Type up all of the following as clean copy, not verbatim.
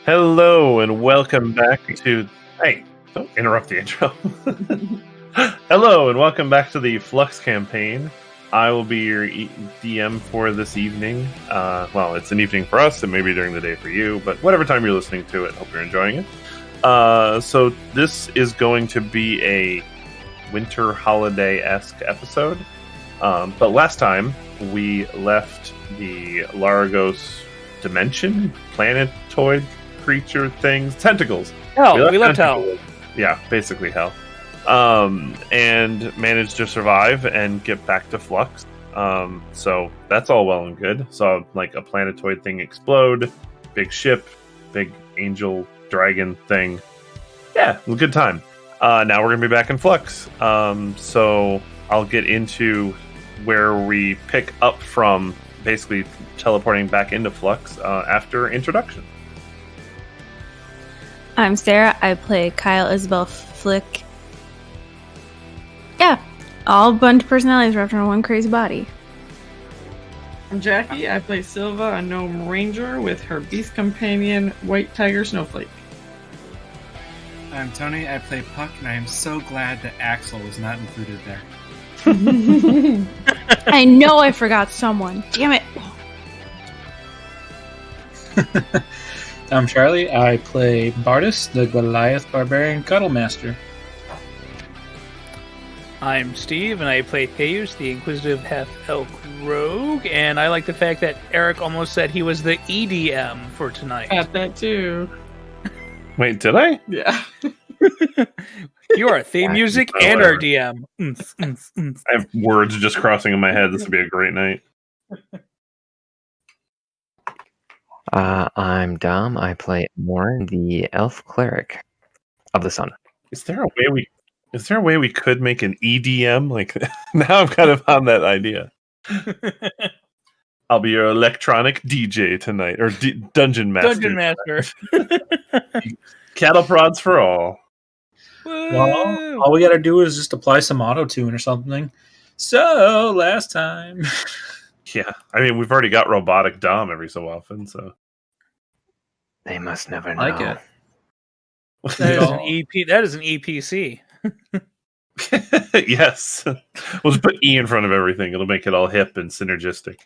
Hello and welcome back to. Hey, don't interrupt the intro. Hello and welcome back to the Flux campaign. I will be your DM for this evening. Well, it's an evening for us and maybe during the day for you, but whatever time you're listening to it, hope you're enjoying it. So this is going to be a winter holiday-esque episode. But last time we left the Largos dimension, planetoid creature things, tentacles. Hell, we left hell. Yeah, basically hell. And managed to survive and get back to Flux. So that's all well and good. Saw like a planetoid thing explode, big ship, big angel dragon thing. Yeah, it was a good time. Now we're gonna be back in Flux. So I'll get into where we pick up from, basically teleporting back into Flux after introduction. I'm Sarah. I play Kyle Isabel Flick. Yeah, all bunch of personalities wrapped around one crazy body. I'm Jackie. I play Silva, a gnome ranger, with her beast companion, White Tiger Snowflake. I'm Tony. I play Puck, and I am so glad that Axel was not included there. I know I forgot someone. Damn it. I'm Charlie. I play Bardus, the Goliath Barbarian Cuddlemaster. I'm Steve, and I play Theus, the Inquisitive Half-Elk Rogue, and I like the fact that Eric almost said he was the EDM for tonight. Got that too. Wait, did I? Yeah. You are theme music and our DM. I have words just crossing in my head. This would be a great night. I'm Dom. I play Morin, the elf cleric of the sun. Is there a way we could make an EDM? Like now I'm kind of on that idea. I'll be your electronic DJ tonight, or dungeon master. Dungeon master. Cattle prods for all. Well, all we gotta do is just apply some auto-tune or something. So, last time... Yeah, I mean, we've already got robotic Dom every so often, so... They must never know. Like it. That is an EP. That is an EPC. Yes. We'll just put E in front of everything. It'll make it all hip and synergistic.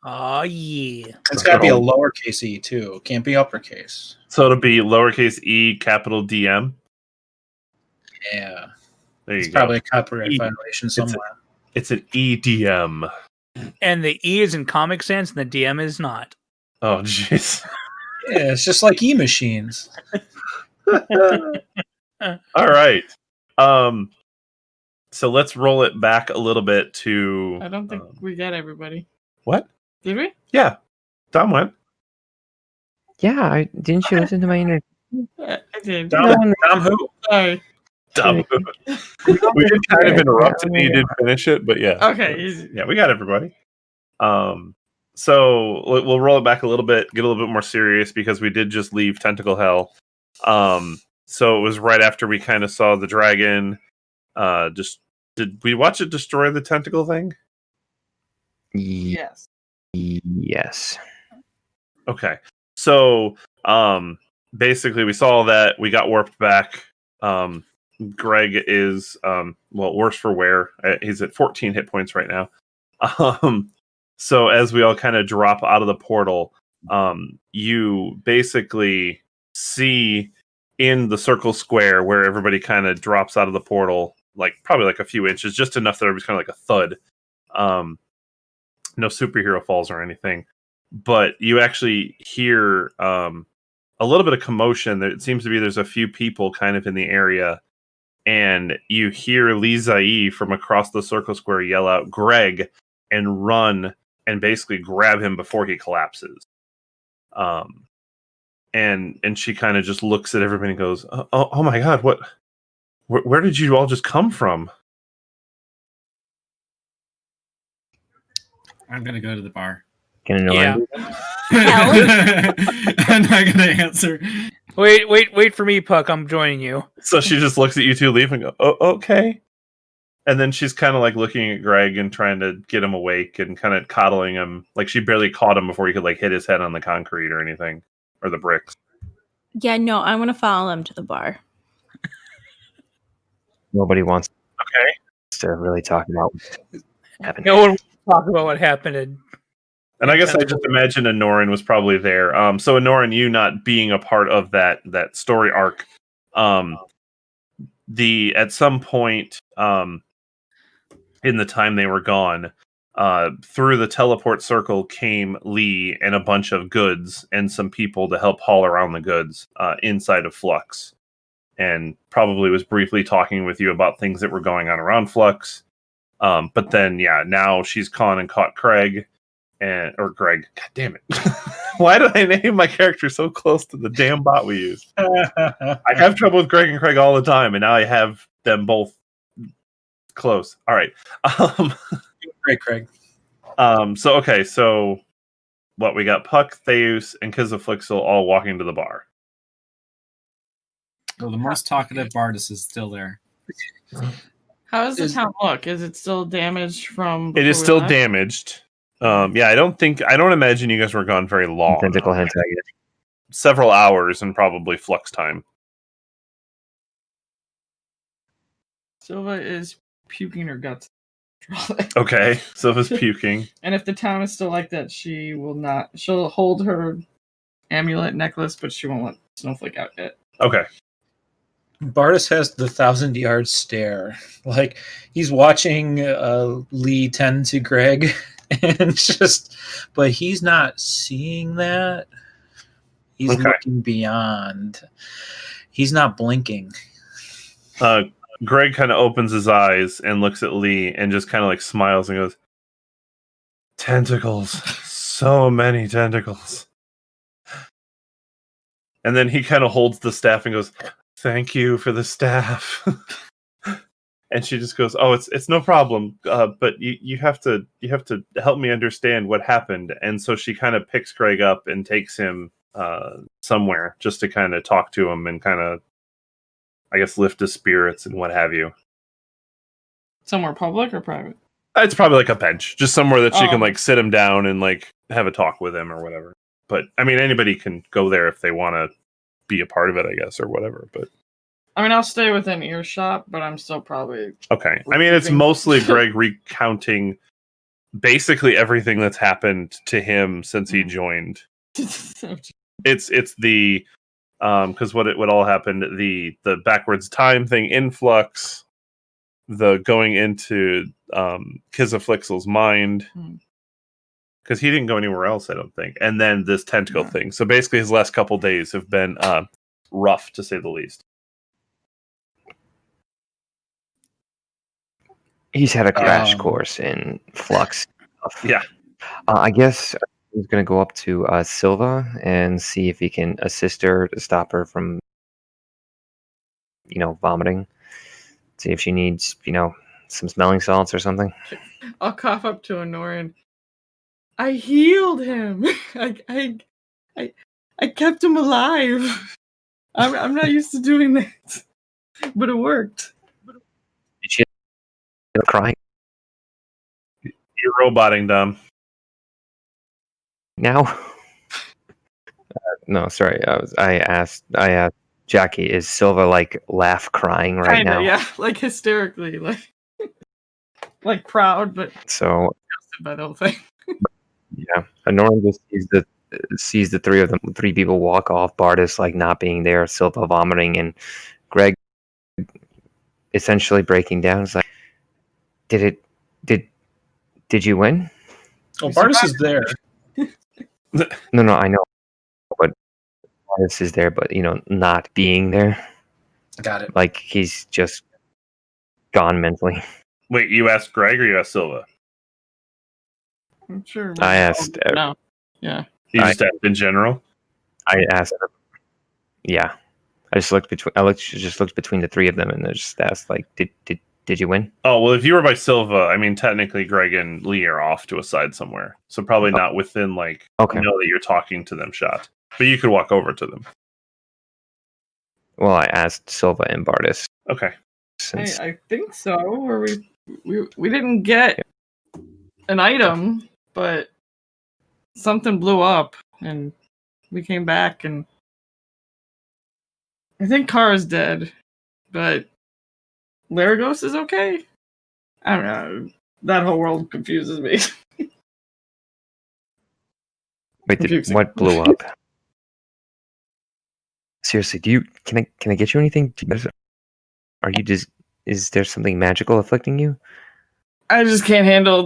Oh, yeah. It's gotta be a lowercase e, too. It can't be uppercase. So it'll be lowercase e, capital DM? Yeah. There you It's go. probably a copyright violation somewhere. It's an EDM. And the E is in Comic Sans, and the DM is not. Oh, jeez. Yeah, it's just like e-machines. All right. So let's roll it back a little bit to... I don't think we got everybody. What? Did we? Yeah. Dom went. Yeah, didn't you listen to my interview? I did. Dom who? Sorry. Dom. We did kind of interrupt and you did finish it, but yeah. Okay. Easy. Yeah, we got everybody. So we'll roll it back a little bit, get a little bit more serious because we did just leave Tentacle Hell. So it was right after we kind of saw the dragon. Did we watch it destroy the tentacle thing? Yes. Yes. Okay. So basically we saw that we got warped back. Greg is worse for wear. He's at 14 hit points right now. So as we all kind of drop out of the portal, you basically see in the circle square where everybody kind of drops out of the portal, like probably like a few inches, just enough that it was kind of like a thud. No superhero falls or anything, but you actually hear a little bit of commotion. It seems to be there's a few people kind of in the area, and you hear Lee Zai from across the circle square yell out Greg and run and basically grab him before he collapses. And she kind of just looks at everybody and goes, oh my God, what? Where did you all just come from? I'm gonna go to the bar. Can I know? Yeah. I'm not gonna answer. Wait for me, Puck. I'm joining you. So she just looks at you two leave and go, oh, okay. And then she's kind of like looking at Greg and trying to get him awake and kind of coddling him. Like she barely caught him before he could like hit his head on the concrete or anything, or the bricks. Yeah, no, I want to follow them to the bar. Nobody wants Okay. to really talk about what happened. No one wants to talk about what happened. And I guess I just imagine Anoran was probably there. So Anoran, you not being a part of that story arc, at some point in the time they were gone, through the teleport circle came Lee and a bunch of goods and some people to help haul around the goods inside of Flux, and probably was briefly talking with you about things that were going on around Flux. But then, now she's gone and caught Craig. Or Greg. God damn it. Why do I name my character so close to the damn bot we use? I have trouble with Greg and Craig all the time, and now I have them both close. All right. Great, Craig. So what, we got Puck, Theus, and Kizaflixel all walking to the bar. So the most talkative Bardis is still there. How does the town look? Is it still damaged from? It is still damaged. I don't imagine you guys were gone very long. Tentacle hentai. Several hours and probably Flux time. Silva is puking her guts. Okay, Silva's puking. And if the town is still like that, she will not. She'll hold her amulet necklace, but she won't let Snowflake out yet. Okay. Bardis has the 1,000-yard stare. Like, he's watching Lee tend to Greg, and but he's not seeing that. He's looking beyond. He's not blinking. Greg kind of opens his eyes and looks at Lee and just kind of like smiles and goes, "Tentacles. So many tentacles." And then he kind of holds the staff and goes, "Thank you for the staff." And she just goes, "Oh, it's no problem. But you have to help me understand what happened." And so she kind of picks Greg up and takes him somewhere just to kind of talk to him and kind of, I guess, lift his spirits and what have you. Somewhere public or private? It's probably like a bench, just somewhere that she can like sit him down and like have a talk with him or whatever. But I mean, anybody can go there if they want to be a part of it, I guess, or whatever. But I mean, I'll stay within earshot, but I'm still probably okay. I mean, it's mostly Greg recounting basically everything that's happened to him since he joined. It's the because what all happened, the backwards time thing in Flux, the going into Kizaflixel's mind, because he didn't go anywhere else, I don't think, and then this tentacle thing. So basically his last couple days have been rough, to say the least. He's had a crash course in Flux. Yeah. I guess he's going to go up to Silva and see if he can assist her to stop her from, vomiting. See if she needs, some smelling salts or something. I'll cough up to Anoran. I healed him. I kept him alive. I'm not used to doing that, but it worked. Did she crying? You're roboting, Dom. Now? No, sorry. I asked Jackie, is Silva like laugh crying right Kinda, now? yeah, like hysterically, like proud, but So disgusted by the whole thing. yeah, Anoran just sees the three people walk off. Bardis like not being there, Silva vomiting, and Greg essentially breaking down. It's like, did you win? Oh, Bardis is there. No, I know, but Bardis is there, but not being there. Got it. Like he's just gone mentally. Wait, you asked Greg or you asked Silva? I'm sure. I asked. No. Yeah. You just asked in general? I asked. Yeah, I just looked between the three of them, and I just asked, like, did you win? Oh, well, if you were by Silva, I mean, technically Greg and Lee are off to a side somewhere, so probably not within know that you're talking to them shot, but you could walk over to them. Well, I asked Silva and Bardis. Okay. I think so. Or we didn't get an item, but something blew up, and we came back, and I think Kara's dead, but Laragos is okay? I don't know. That whole world confuses me. Wait, Confusing. what blew up? Seriously, can I get you anything? Are you just is there something magical afflicting you? I just can't handle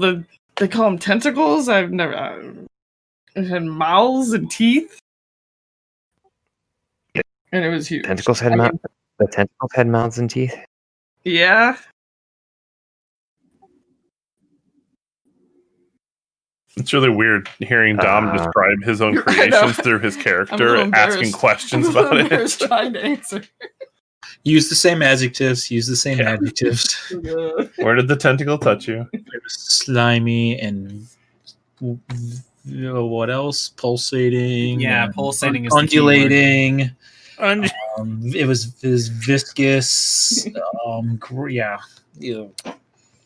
they call them tentacles? I've never... it had mouths and teeth. And it was huge. The tentacles had mouths and teeth? Yeah. It's really weird hearing Dom describe his own creations through his character, asking questions about it. Trying to answer. Use the same adjectives. Use the same adjectives. Where did the tentacle touch you? It was slimy and what else? Pulsating. Yeah, pulsating is the undulating. It was viscous. Yeah. Ew.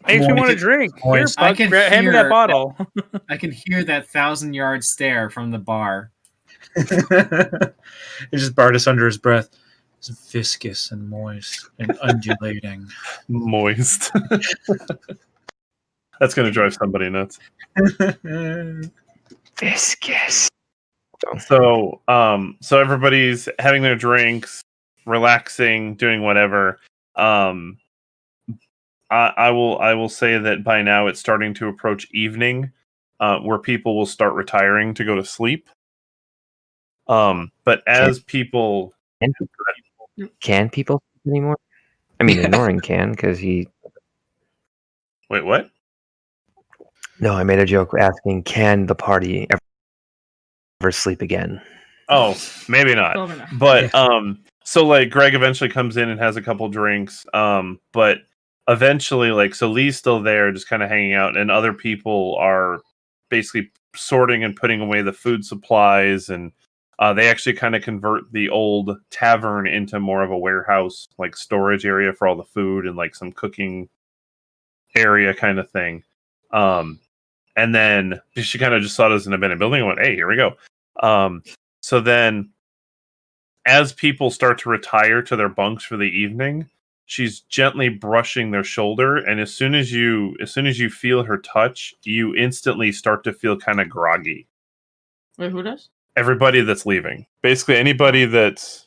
Makes me want to drink. Here, Buck, hand me that bottle. I can hear that 1,000-yard stare from the bar. It's just Bardis under his breath. It's viscous and moist and undulating. Moist. That's going to drive somebody nuts. Viscous. So everybody's having their drinks, relaxing, doing whatever. I will say that by now it's starting to approach evening, where people will start retiring to go to sleep. But as people can people sleep anymore? I mean, Norin can because he. Wait, what? No, I made a joke asking, can the party ever sleep again? Oh, maybe not. But so like Greg eventually comes in and has a couple drinks. But eventually, like, so Lee's still there, just kind of hanging out, and other people are basically sorting and putting away the food supplies, and they actually kind of convert the old tavern into more of a warehouse, like storage area for all the food and like some cooking area kind of thing. And then she kind of just saw it as an abandoned building and went, "Hey, here we go." So then, as people start to retire to their bunks for the evening, she's gently brushing their shoulder, and as soon as you feel her touch, you instantly start to feel kind of groggy. Wait, who does? Everybody that's leaving. Basically anybody that's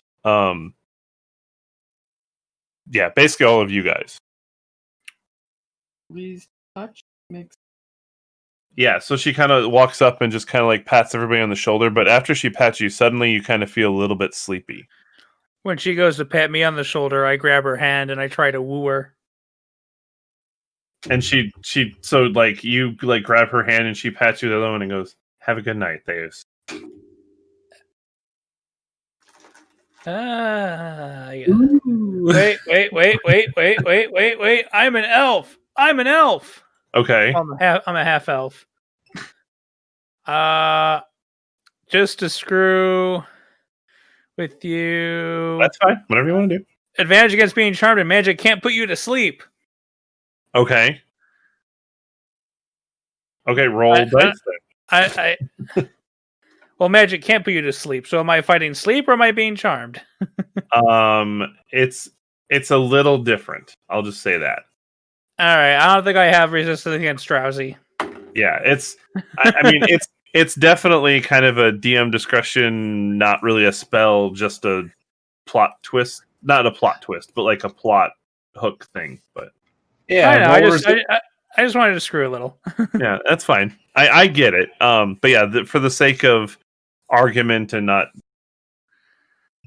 basically all of you guys. Please touch makes. Yeah, so she kind of walks up and just kind of like pats everybody on the shoulder, but after she pats you, suddenly you kind of feel a little bit sleepy. When she goes to pat me on the shoulder, I grab her hand and I try to woo her. And she so like you like grab her hand and she pats you the other one and goes, "Have a good night, Theus." Yeah. Wait. I'm an elf. Okay. I'm a half elf. Just to screw with you. That's fine. Whatever you want to do. Advantage against being charmed, and magic can't put you to sleep. Okay. Okay, roll dice then. Well, magic can't put you to sleep. So am I fighting sleep or am I being charmed? It's a little different. I'll just say that. All right. I don't think I have resistance against drowsy. Yeah, I mean, it's definitely kind of a DM discretion, not really a spell, just a plot twist. Not a plot twist, but like a plot hook thing. But yeah, I just wanted to screw a little. Yeah, that's fine. I get it. But yeah, for the sake of argument and not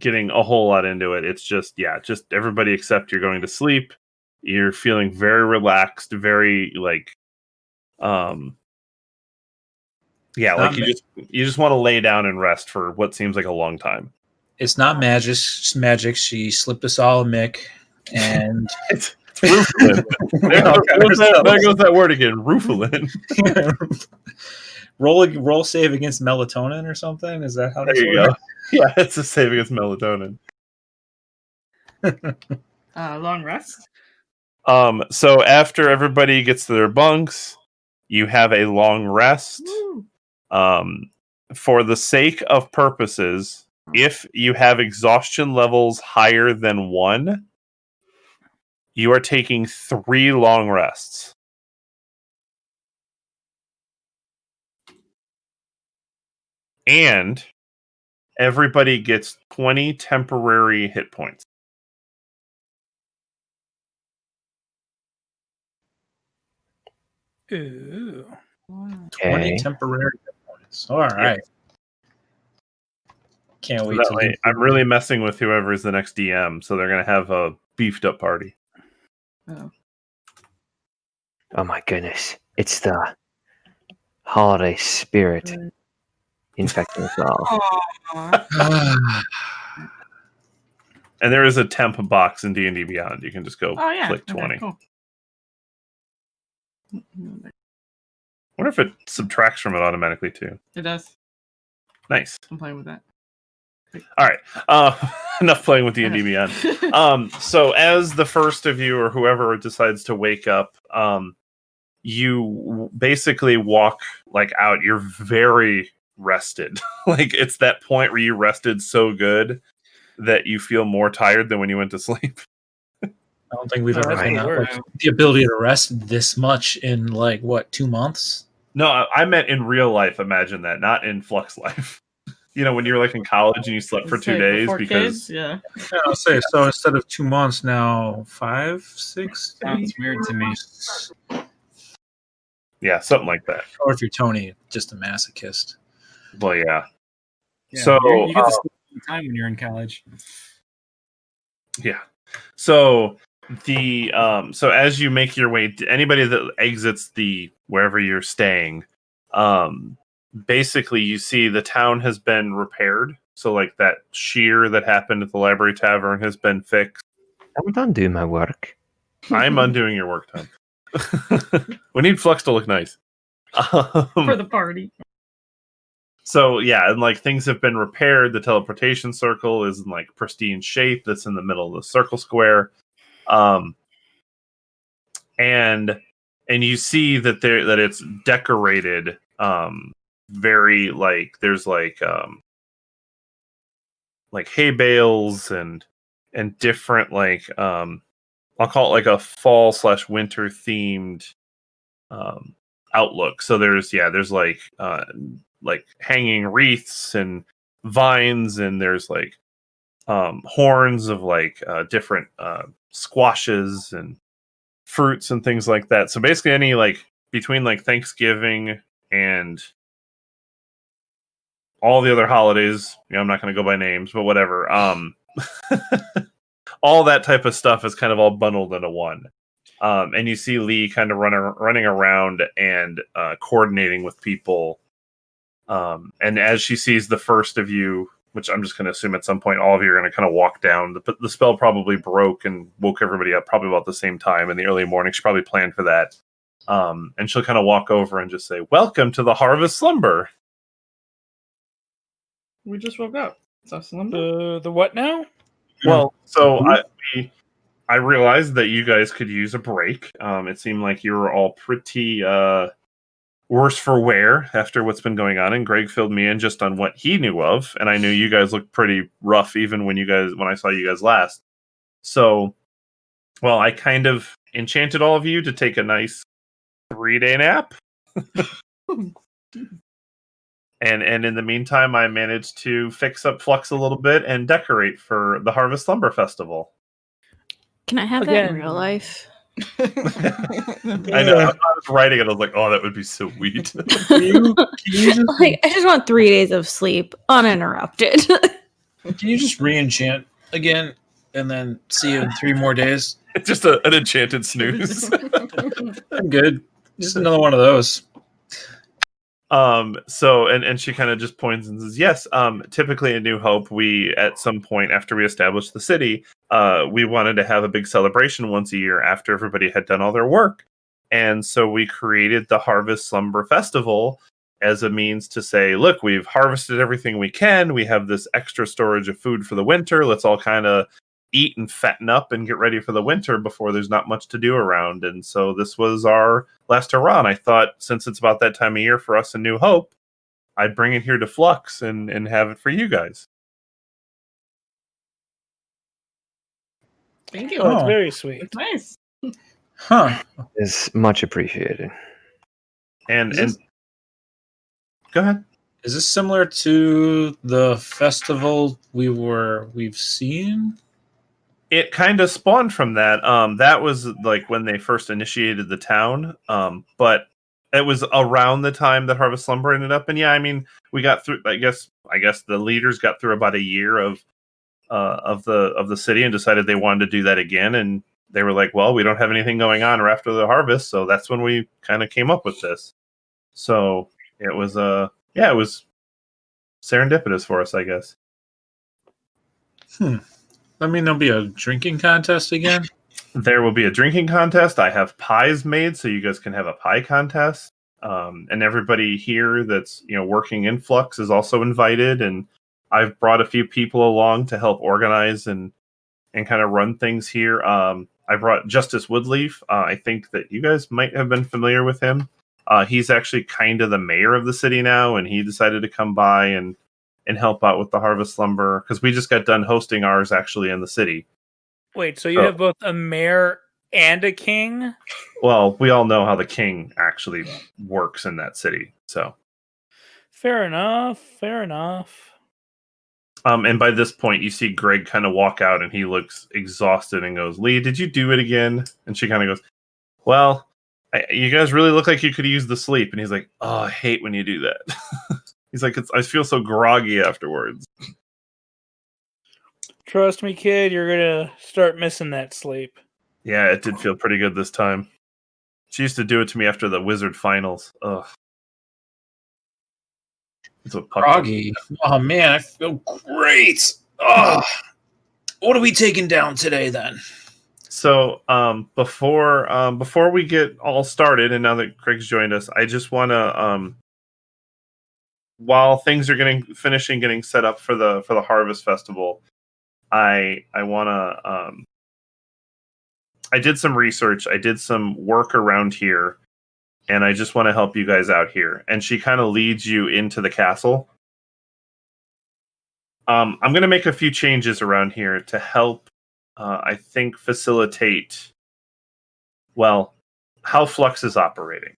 getting a whole lot into it, it's just everybody except you're going to sleep. You're feeling very relaxed, very like you just want to lay down and rest for what seems like a long time. It's not magic. It's magic. She slipped us all a mick, and it's Roofalin. There goes that word again. Roofalin. Roll save against melatonin or something. Is that how this works? Go. Yeah, it's a save against melatonin. Long rest. So after everybody gets to their bunks, you have a long rest. Woo. For the sake of purposes, If you have exhaustion levels higher than 1, you are taking 3 long rests. And everybody gets 20 temporary hit points. Ooh. 20 Okay. temporary points. All right. Can't So wait that to way, loop I'm really messing with whoever is the next DM, so they're going to have a beefed up party. Oh. Oh my goodness. It's the holiday spirit infecting us all. Aw. And there is a temp box in D&D Beyond. You can just go Oh, yeah. click Okay, 20. cool. I wonder if it subtracts from it automatically, too. It does. Nice. I'm playing with that. All right. Enough playing with D&D Beyond. So as the first of you or whoever decides to wake up, you basically walk like out. You're very rested. Like it's that point where you rested so good that you feel more tired than when you went to sleep. I don't think we've Oh, ever that's had gonna work. the ability to rest this much in 2 months. No, I meant in real life. Imagine that, not in Flux life. You know, when you were like in college and you slept for 2 days before because kids, yeah. Yeah, I'll say so. Instead of 2 months now, 5, 6. Sounds weird to me. yeah, something like that. Or if you're Tony, just a masochist. Well, yeah. Yeah, So, you get to sleep all the time when you're in college. Yeah. So the so as you make your way, anybody that exits the wherever you're staying, basically you see the town has been repaired. So like that shear that happened at the Library Tavern has been fixed. I'm done doing my work. I'm undoing your work time. We need Flux to look nice. For the party. So yeah, and like things have been repaired. The teleportation circle is in like pristine shape. That's in the middle of the circle square, and you see that that it's decorated, very like there's like hay bales and different I'll call it like a fall/winter themed outlook. So there's like hanging wreaths and vines, and there's like horns of different squashes and fruits and things like that. So basically any like between like Thanksgiving and all the other holidays, I'm not going to go by names, but whatever. All that type of stuff is kind of all bundled into one. And you see Lee kind of running around and coordinating with people. And as she sees the first of you, which I'm just going to assume at some point all of you are going to kind of walk down. The spell probably broke and woke everybody up probably about the same time in the early morning. She probably planned for that. And she'll kind of walk over and just say, "Welcome to the Harvest Slumber." We just woke up. So Slumber? The what now? Well, so I realized that you guys could use a break. It seemed like you were all pretty worse for wear after what's been going on, and Greg filled me in just on what he knew of, and I knew you guys looked pretty rough even when I saw you guys last. So, well, I kind of enchanted all of you to take a nice 3-day nap. And in the meantime, I managed to fix up Flux a little bit and decorate for the Harvest Slumber Festival. Can I have that in Again. real life? I know. I was writing it. I was like, "Oh, that would be so sweet." Can you just, Like, I just want 3 days of sleep uninterrupted. can you just re-enchant again and then see you in 3 more days? It's just an enchanted snooze. I'm good. Just another one of those. So and she kind of just points and says, "Yes, typically in New Hope, we at some point after we established the city, we wanted to have a big celebration once a year after everybody had done all their work. And so we created the Harvest Slumber Festival as a means to say, look, we've harvested everything we can. We have this extra storage of food for the winter. Let's all kind of eat and fatten up and get ready for the winter before there's not much to do around. And so this was our last hurrah. And I thought, since it's about that time of year for us in New Hope, I'd bring it here to Flux and have it for you guys." Thank you. Oh, it's Oh. very sweet. It's nice. Huh. Is much appreciated. And Is and this, go ahead. is this similar to the festival we've seen? It kind of spawned from that. That was like when they first initiated the town. But it was around the time that Harvest Slumber ended up. And yeah, I mean, we got through. I guess the leaders got through about a year of the city and decided they wanted to do that again. And they were like, well, we don't have anything going on after the harvest, so that's when we kind of came up with this. So it was it was serendipitous for us, I guess. That mean there'll be a drinking contest again? There will be a drinking contest. I have pies made, so you guys can have a pie contest. And everybody here that's working in Flux is also invited. And I've brought a few people along to help organize and kind of run things here. I brought Justice Woodleaf. I think that you guys might have been familiar with him. He's actually kind of the mayor of the city now, and he decided to come by and help out with the Harvest Slumber because we just got done hosting ours actually in the city. Wait, so you have both a mayor and a king? Well, we all know how the king actually works in that city, so. Fair enough. Fair enough. And by this point, you see Greg kind of walk out, and he looks exhausted and goes, "Lee, did you do it again?" And she kind of goes, "Well, you guys really look like you could use the sleep." And he's like, "Oh, I hate when you do that." He's like, I feel so groggy afterwards. Trust me, kid, you're gonna start missing that sleep. Yeah, it did feel pretty good this time. She used to do it to me after the Wizard finals. Ugh. That's what Puck Groggy. Oh man, I feel great. Oh, what are we taking down today then? So before we get all started, and now that Craig's joined us, I just want to while things are getting set up for the Harvest Festival, I want to I did some research, I did some work around here, and I just want to help you guys out here. And she kind of leads you into the castle. I'm going to make a few changes around here to help, I think, facilitate, well, how Flux is operating.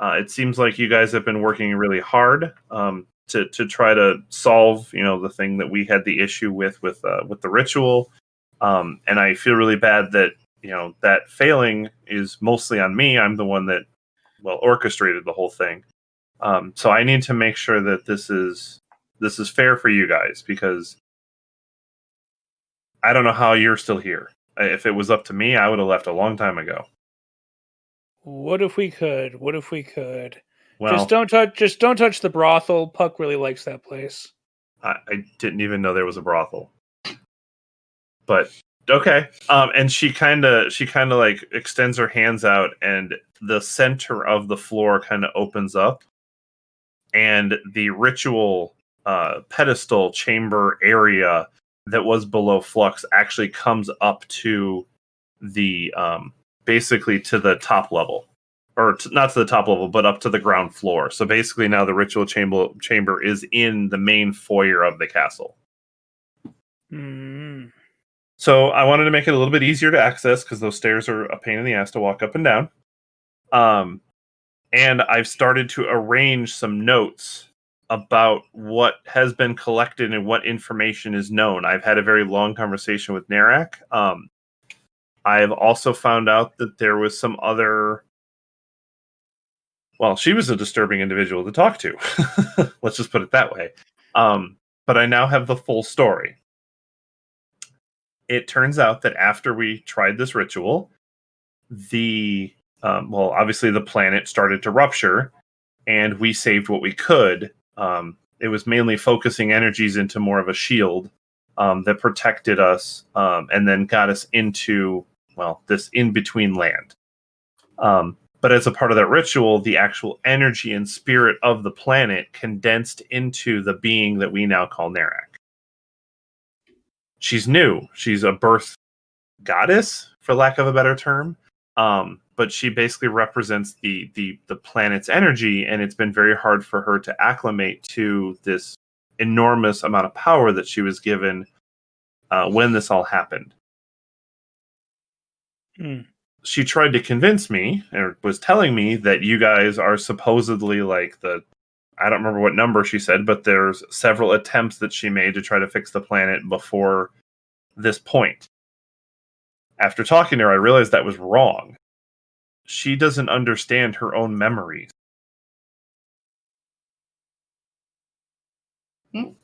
It seems like you guys have been working really hard to try to solve, the thing that we had the issue with the ritual. And I feel really bad that, that failing is mostly on me. I'm the one that, orchestrated the whole thing. So I need to make sure that this is fair for you guys, because I don't know how you're still here. If it was up to me, I would have left a long time ago. What if we could? What if we could? Well, Just don't touch the brothel. Puck really likes that place. I didn't even know there was a brothel. But okay. And she kind of like extends her hands out, and the center of the floor kind of opens up, and the ritual pedestal chamber area that was below Flux actually comes up to the basically to the top level, or not to the top level, but up to the ground floor. So basically now the ritual chamber is in the main foyer of the castle. Mm. So I wanted to make it a little bit easier to access, because those stairs are a pain in the ass to walk up and down. And I've started to arrange some notes about what has been collected and what information is known. I've had a very long conversation with Narak. I've also found out that there was some other... Well, she was a disturbing individual to talk to. Let's just put it that way. But I now have the full story. It turns out that after we tried this ritual, obviously the planet started to rupture, and we saved what we could. It was mainly focusing energies into more of a shield that protected us, and then got us into, this in-between land. But as a part of that ritual, the actual energy and spirit of the planet condensed into the being that we now call Narak. She's new. She's a birth goddess, for lack of a better term. But she basically represents the planet's energy, and it's been very hard for her to acclimate to this enormous amount of power that she was given when this all happened. she tried to convince me, or was telling me, that you guys are supposedly like I don't remember what number she said, but there's several attempts that she made to try to fix the planet before this point. After talking to her, I realized that was wrong. She doesn't understand her own memories.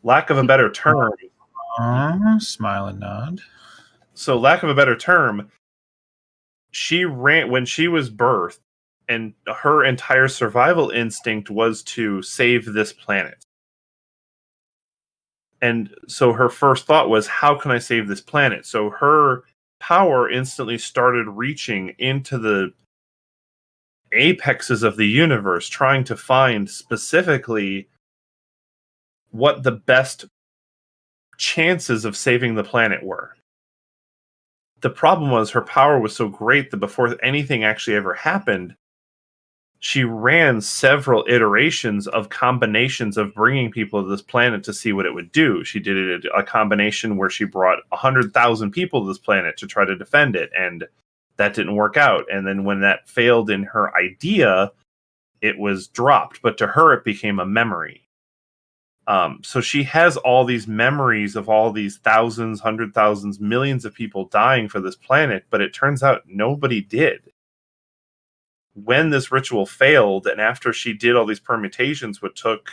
Lack of a better term. Smile and nod. So, lack of a better term, she ran when she was birthed, and her entire survival instinct was to save this planet. And so her first thought was, how can I save this planet? So her power instantly started reaching into the apexes of the universe, trying to find specifically what the best chances of saving the planet were. The problem was her power was so great that before anything actually ever happened, she ran several iterations of combinations of bringing people to this planet to see what it would do. She did a combination where she brought 100,000 people to this planet to try to defend it, and that didn't work out. And then when that failed in her idea, it was dropped. But to her, it became a memory. So she has all these memories of all these thousands, 100,000s, millions of people dying for this planet, but it turns out nobody did. When this ritual failed, and after she did all these permutations, which took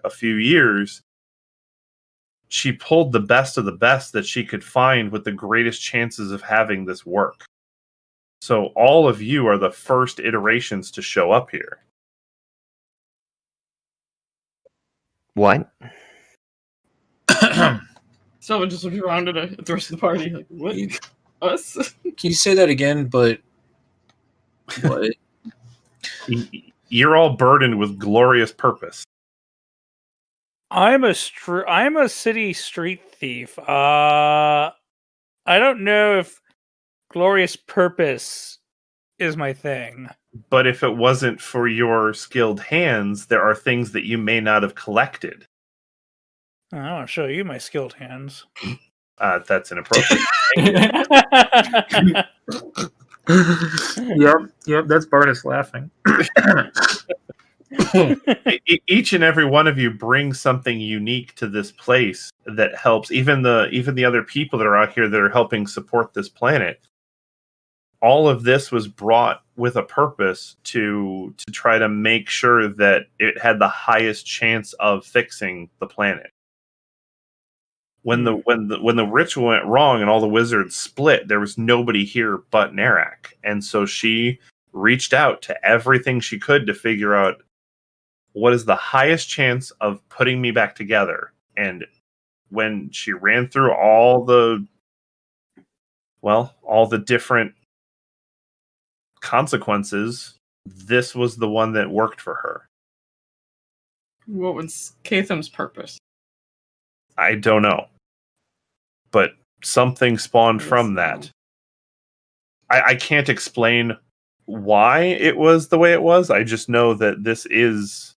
a few years, she pulled the best of the best that she could find with the greatest chances of having this work. So all of you are the first iterations to show up here. What? Someone just looked around at the rest of the party, like, what? Us? Can you say that again, but what? You're all burdened with glorious purpose. I'm a city street thief. I don't know if glorious purpose is my thing. But if it wasn't for your skilled hands, there are things that you may not have collected. I'll show you my skilled hands. That's inappropriate. Yep, that's Bartis laughing. Each and every one of you brings something unique to this place that helps. Even the other people that are out here that are helping support this planet. All of this was brought with a purpose to try to make sure that it had the highest chance of fixing the planet. When the ritual went wrong and all the wizards split, there was nobody here but Narak, and so she reached out to everything she could to figure out what is the highest chance of putting me back together. And when she ran through all the different consequences, this was the one that worked for her. What was Catham's purpose? I don't know. But something spawned from that. I can't explain why it was the way it was. I just know that this is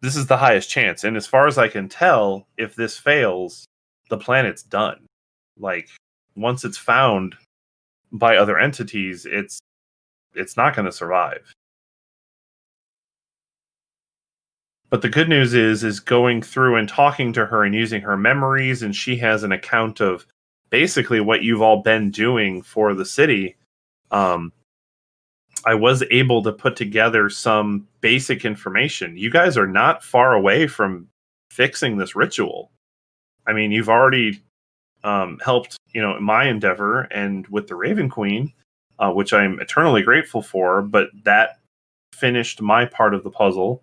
the highest chance. And as far as I can tell, if this fails, the planet's done. Like, once it's found by other entities, it's not going to survive. But the good news is going through and talking to her and using her memories, and she has an account of basically what you've all been doing for the city. I was able to put together some basic information. You guys are not far away from fixing this ritual. I mean, you've already helped, in my endeavor and with the Raven Queen, which I'm eternally grateful for, but that finished my part of the puzzle.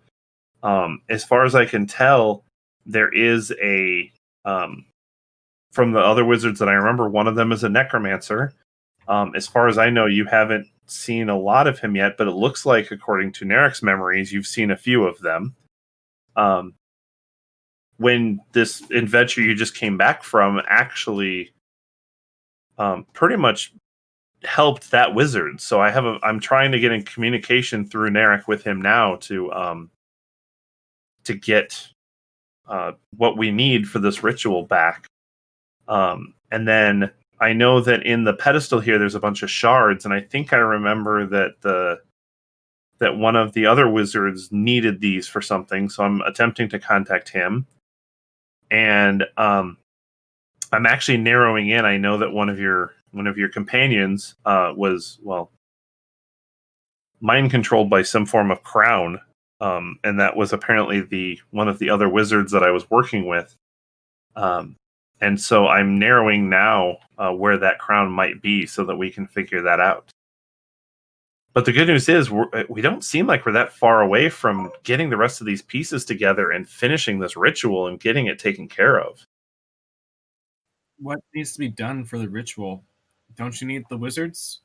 As far as I can tell, there is from the other wizards that I remember, one of them is a necromancer. As far as I know, you haven't seen a lot of him yet, but it looks like, according to Narek's memories, you've seen a few of them. When this adventure you just came back from actually pretty much helped that wizard. So I'm trying to get in communication through Narek with him now to get what we need for this ritual back. And then I know that in the pedestal here, there's a bunch of shards, and I think I remember that one of the other wizards needed these for something. So I'm attempting to contact him, and I'm actually narrowing in. I know that one of your companions was mind controlled by some form of crown, and that was apparently the one of the other wizards that I was working with. And so I'm narrowing now where that crown might be so that we can figure that out. But the good news is we don't seem like we're that far away from getting the rest of these pieces together and finishing this ritual and getting it taken care of. What needs to be done for the ritual? Don't you need the wizards?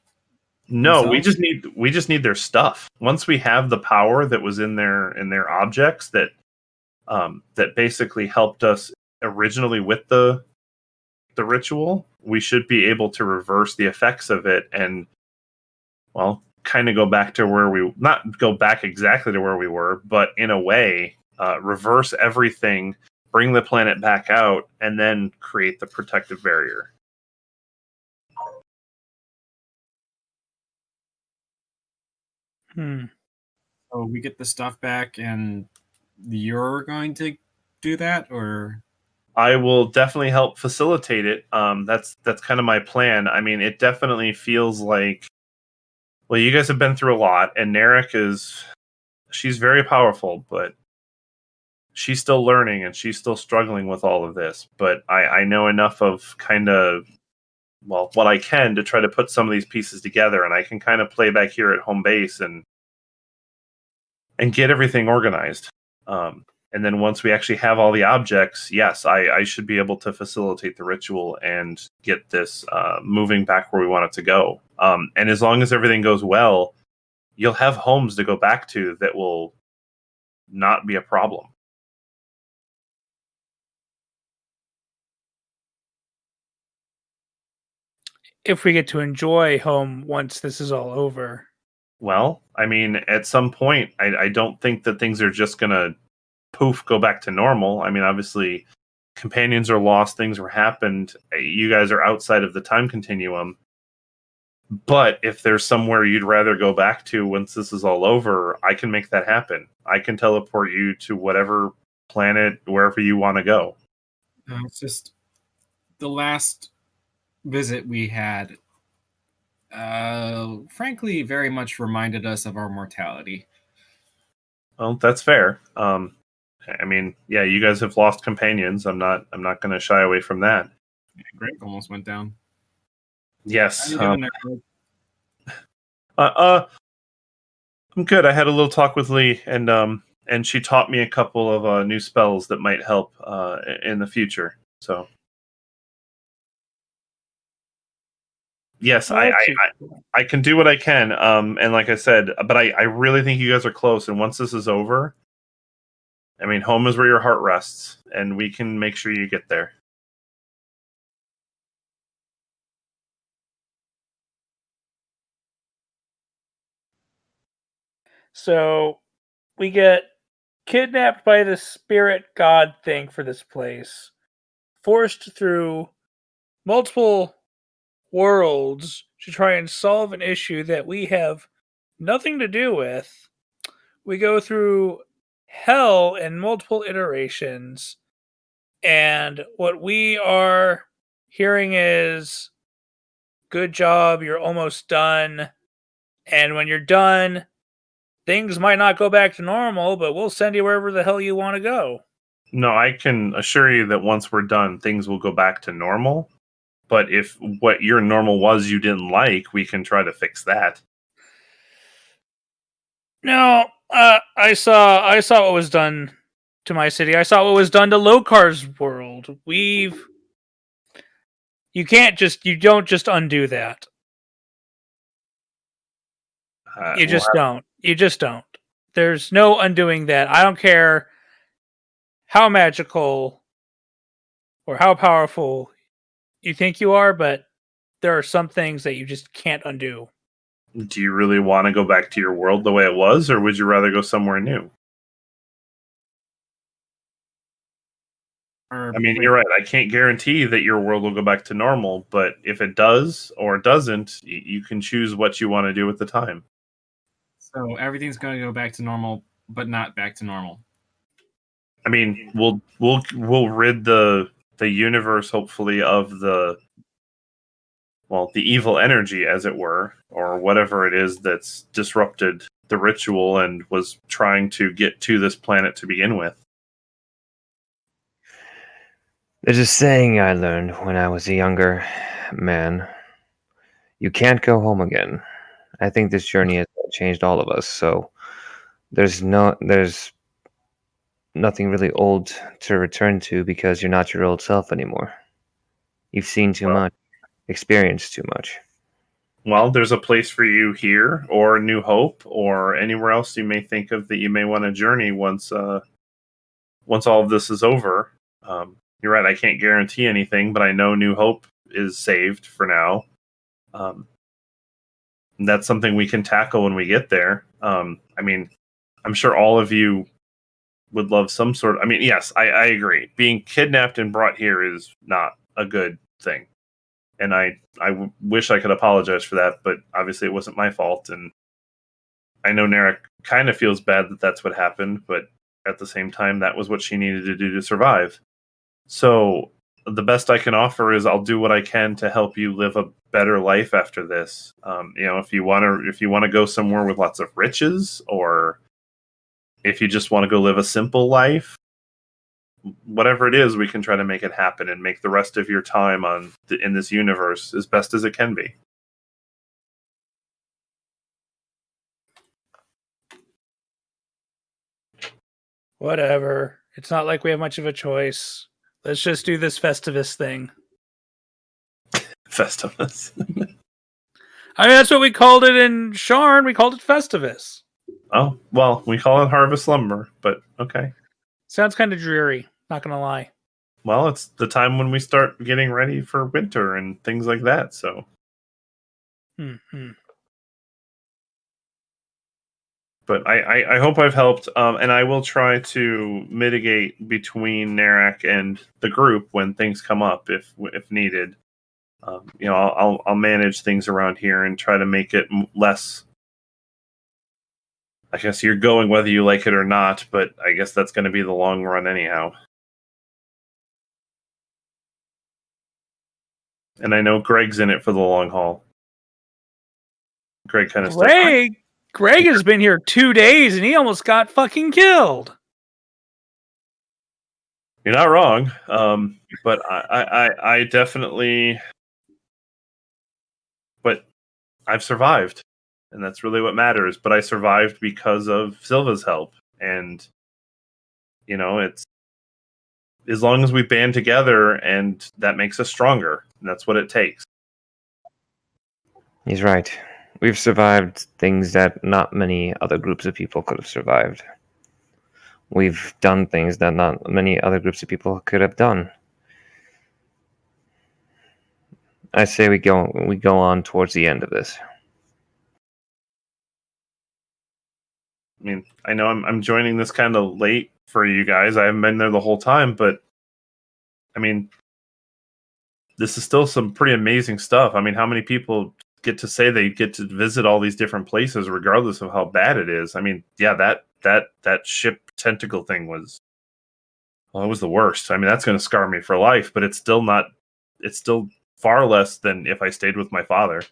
No, we themselves? just need their stuff. Once we have the power that was in their objects that basically helped us originally with the ritual, we should be able to reverse the effects of it and, well, kind of go back to where we not go back exactly to where we were, but in a way, reverse everything, bring the planet back out, and then create the protective barrier. So we get the stuff back, and you're going to do that, or I will definitely help facilitate it. That's kind of my plan. I mean, it definitely feels like, well, you guys have been through a lot, and she's very powerful, but she's still learning and she's still struggling with all of this. But I know enough of kind of, well, what I can to try to put some of these pieces together, and I can kind of play back here at home base and get everything organized. And then once we actually have all the objects, yes, I should be able to facilitate the ritual and get this moving back where we want it to go. And as long as everything goes well, you'll have homes to go back to that will not be a problem. If we get to enjoy home once this is all over. Well, I mean, at some point, I don't think that things are just going to poof go back to normal. I mean, obviously, companions are lost, things were happened. You guys are outside of the time continuum. But if there's somewhere you'd rather go back to once this is all over, I can make that happen. I can teleport you to whatever planet, wherever you want to go. it's just the last visit we had, frankly, very much reminded us of our mortality. Well, that's fair. I mean, yeah, you guys have lost companions. I'm not going to shy away from that. Yeah, Greg almost went down. Yes. How you doing there, Greg? I'm good. I had a little talk with Lee, and she taught me a couple of new spells that might help in the future. So, yes, I can do what I can. And like I said, but I really think you guys are close. And once this is over, I mean, home is where your heart rests, and we can make sure you get there. So we get kidnapped by the spirit god thing for this place, forced through multiple worlds to try and solve an issue that we have nothing to do with. We go through hell in multiple iterations, and what we are hearing is, good job, you're almost done. And when you're done, things might not go back to normal, but we'll send you wherever the hell you want to go. No, I can assure you that once we're done, things will go back to normal. But if what your normal was you didn't like, we can try to fix that. No, I saw what was done to my city. I saw what was done to Lokar's world. You don't just undo that. You just don't. You just don't. There's no undoing that. I don't care how magical or how powerful you think you are, but there are some things that you just can't undo. Do you really want to go back to your world the way it was, or would you rather go somewhere new? Or I mean, you're right. I can't guarantee that your world will go back to normal, but if it does or doesn't, you can choose what you want to do at the time. So everything's going to go back to normal, but not back to normal. I mean, we'll rid the universe hopefully of the evil energy, as it were, or whatever it is that's disrupted the ritual and was trying to get to this planet to begin with. There's a saying I learned when I was a younger man. You can't go home again. I think this journey has changed all of us, so there's nothing really old to return to because you're not your old self anymore. You've seen too much, experienced too much. Well, there's a place for you here, or New Hope, or anywhere else you may think of that you may want to journey once all of this is over. You're right. I can't guarantee anything, but I know New Hope is saved for now. That's something we can tackle when we get there. I mean, I'm sure all of you would love some sort of. I mean, yes, I agree. Being kidnapped and brought here is not a good thing. And I wish I could apologize for that, but obviously it wasn't my fault. And I know Narek kind of feels bad that that's what happened, but at the same time, that was what she needed to do to survive. So the best I can offer is I'll do what I can to help you live a better life after this. If you want to go somewhere with lots of riches, or if you just want to go live a simple life, whatever it is, we can try to make it happen and make the rest of your time in this universe as best as it can be. Whatever. It's not like we have much of a choice. Let's just do this Festivus thing. Festivus. I mean, that's what we called it in Sharn. We called it Festivus. Oh, well, we call it Harvest Slumber, but okay. Sounds kind of dreary, not going to lie. Well, it's the time when we start getting ready for winter and things like that, so. Mm-hmm. But I hope I've helped, and I will try to mitigate between Narek and the group when things come up, if needed. I'll manage things around here and try to make it less. I guess you're going whether you like it or not, but I guess that's going to be the long run anyhow. And I know Greg's in it for the long haul. Greg kind of Greg has been here 2 days and he almost got fucking killed. You're not wrong, but I definitely. But I've survived, and that's really what matters. But I survived because of Silva's help, and it's as long as we band together, and that makes us stronger. And that's what it takes. He's right. We've survived things that not many other groups of people could have survived. We've done things that not many other groups of people could have done. I say we go on towards the end of this. I mean, I know I'm joining this kind of late for you guys. I haven't been there the whole time, but I mean, this is still some pretty amazing stuff. I mean, how many people get to say they get to visit all these different places regardless of how bad it is? I mean, yeah, that ship tentacle thing was, well, it was the worst. I mean, that's going to scar me for life, but it's still far less than if I stayed with my father.